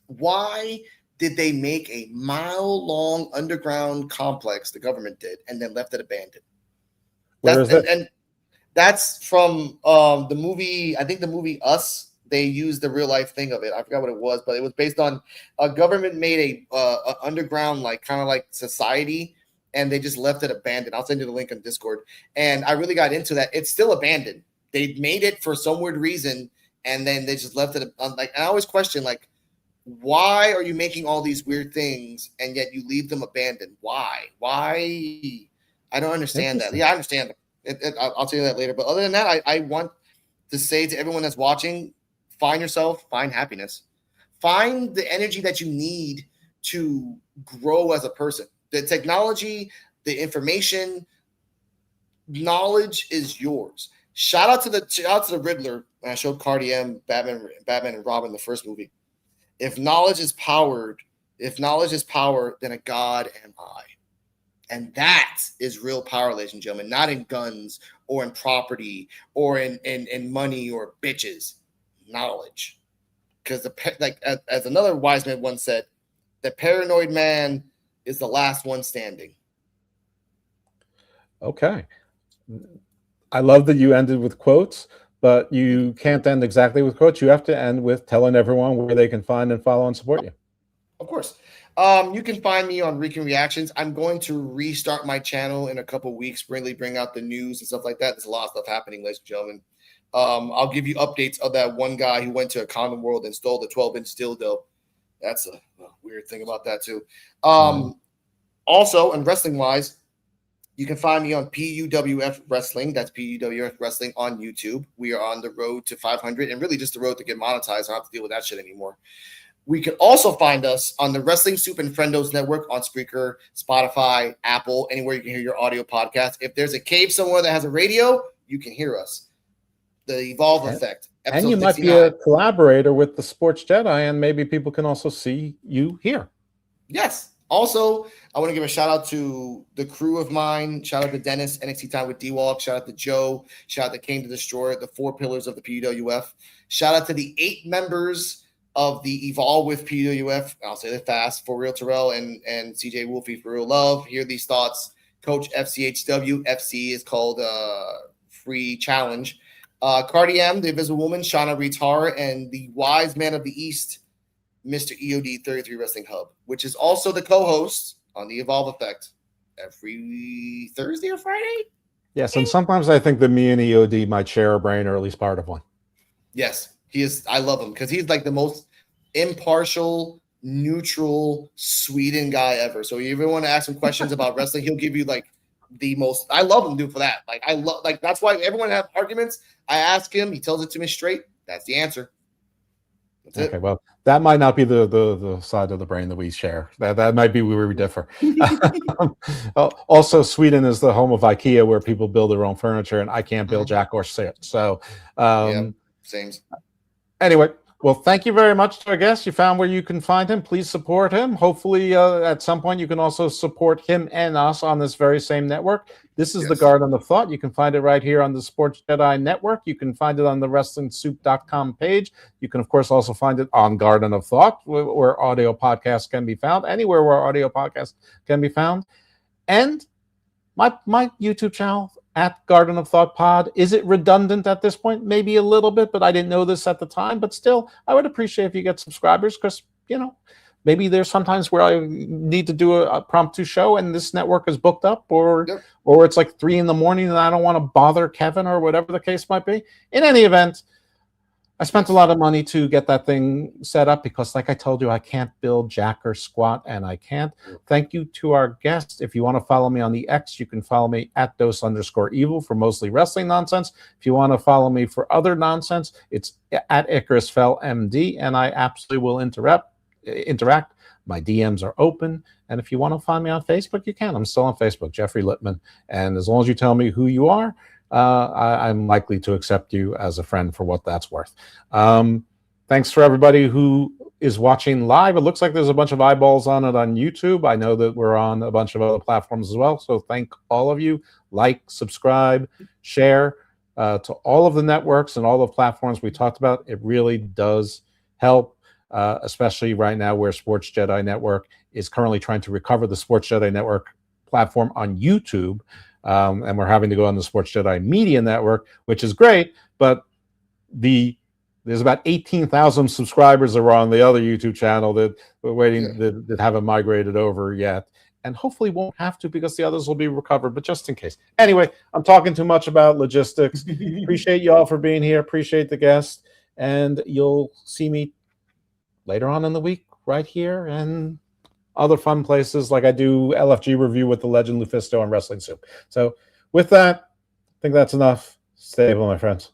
why did they make a mile-long underground complex, the government did, and then left it abandoned? Where is that? And that's from the movie, I think the movie Us. They used the real life thing of it. I forgot what it was, but it was based on a government made a underground, like, kind of like society, and they just left it abandoned. I'll send you the link on Discord. And I really got into that. It's still abandoned. They made it for some weird reason, and then they just left it. Like, and I always question, like, why are you making all these weird things and yet you leave them abandoned? Why? I don't understand that. Yeah, I understand it. I'll tell you that later. But other than that, I want to say to everyone that's watching, find yourself, find happiness, find the energy that you need to grow as a person. The technology, the information, knowledge is yours. Shout out to the Riddler. When I showed Cardi-M, Batman and Robin, the first movie. If knowledge is power, then a god am I. And that is real power, ladies and gentlemen, not in guns or in property or in money or bitches. Knowledge. Because as another wise man once said, the paranoid man is the last one standing. Okay. I love that you ended with quotes, but you can't end exactly with quotes. You have to end with telling everyone where they can find and follow and support you. Of course. You can find me on Rican Reactions. I'm going to restart my channel in a couple weeks, really bring out the news and stuff like that. There's a lot of stuff happening, ladies and gentlemen. I'll give you updates of that one guy who went to a condom world and stole the 12-inch dildo. That's a weird thing about that too. Also, and wrestling-wise, you can find me on PUWF Wrestling. That's PUWF Wrestling on YouTube. We are on the road to 500 and really just the road to get monetized. I don't have to deal with that shit anymore. We can also find us on the Wrestling Soup and Friendos Network on Spreaker, Spotify, Apple, anywhere you can hear your audio podcast. If there's a cave somewhere that has a radio, you can hear us. The Evolve Effect. And you might 69. Be a collaborator with the Sports Jedi, and maybe people can also see you here. Yes. Also, I want to give a shout out to the crew of mine. Shout out to Dennis, NXT Time with D-Walk. Shout out to Joe. Shout out to King to Destroy, the 4 pillars of the PWF. Shout out to the 8 members of the Evolve with PWF. I'll say that fast. For Real Terrell and CJ Wolfie for Real Love. Hear these thoughts. Coach FCHW. FC is called Free Challenge. Cardi-M, the Invisible Woman, Shauna Reed's Horror, and the Wise Man of the East, Mr. EOD 33 Wrestling Hub, which is also the co-host on the Evolve Effect every Thursday or Friday. Yes, and sometimes I think that me and EOD might share a brain, or at least part of one. Yes, he is. I love him because he's like the most impartial, neutral, Sweden guy ever. So if you ever want to ask him questions about wrestling, he'll give you like the most. I love him, dude, for that. Like that's why everyone have arguments. I ask him, he tells it to me straight. That's the answer. That's okay, well, that might not be the side of the brain that we share. That might be where we differ. Also, Sweden is the home of IKEA, where people build their own furniture, and I can't build jack or sit. So, yeah, same. Anyway, Well, thank you very much to our guest. You found where you can find him. Please support him. Hopefully, at some point, you can also support him and us on this very same network. This is the Garden of Thought. You can find it right here on the Sports Jedi Network. You can find it on the WrestlingSoup.com page. You can, of course, also find it on Garden of Thought, where audio podcasts can be found, anywhere where audio podcasts can be found. And my YouTube channel, at Garden of Thought Pod. Is it redundant at this point? Maybe a little bit, but I didn't know this at the time. But still, I would appreciate if you get subscribers, because, you know, maybe there's sometimes where I need to do a promptu show and this network is booked up, or it's like 3 a.m. and I don't want to bother Kevin, or whatever the case might be. In any event, I spent a lot of money to get that thing set up because, like I told you, I can't build jack or squat, and I can't. Thank you to our guest. If you want to follow me on the X, you can follow me at @dose_evil for mostly wrestling nonsense. If you want to follow me for other nonsense, it's at IcarusFellMD, and I absolutely will interact. My DMs are open. And if you want to find me on Facebook, you can. I'm still on Facebook, Jeffrey Lippman. And as long as you tell me who you are, I'm likely to accept you as a friend for what that's worth. Thanks for everybody who is watching live. It looks like there's a bunch of eyeballs on it on YouTube. I know that we're on a bunch of other platforms as well. So thank all of you. Like, subscribe, share to all of the networks and all the platforms we talked about. It really does help, especially right now where Sports Jedi Network is currently trying to recover the Sports Jedi Network platform on YouTube. And we're having to go on the Sports Jedi Media Network, which is great, but there's about 18,000 subscribers that are on the other YouTube channel that we're waiting that haven't migrated over yet, and hopefully won't have to because the others will be recovered, but just in case. Anyway, I'm talking too much about logistics. Appreciate you all for being here. Appreciate the guest, and you'll see me later on in the week right here and other fun places, like I do LFG review with the legend Lufisto and Wrestling Soup. So with that, I think that's enough. Stay able, my friends.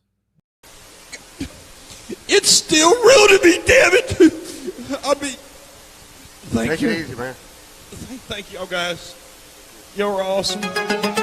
It's still real to me, damn it. I mean, thank you. Take it easy, man. Thank y'all guys. Y'all are awesome.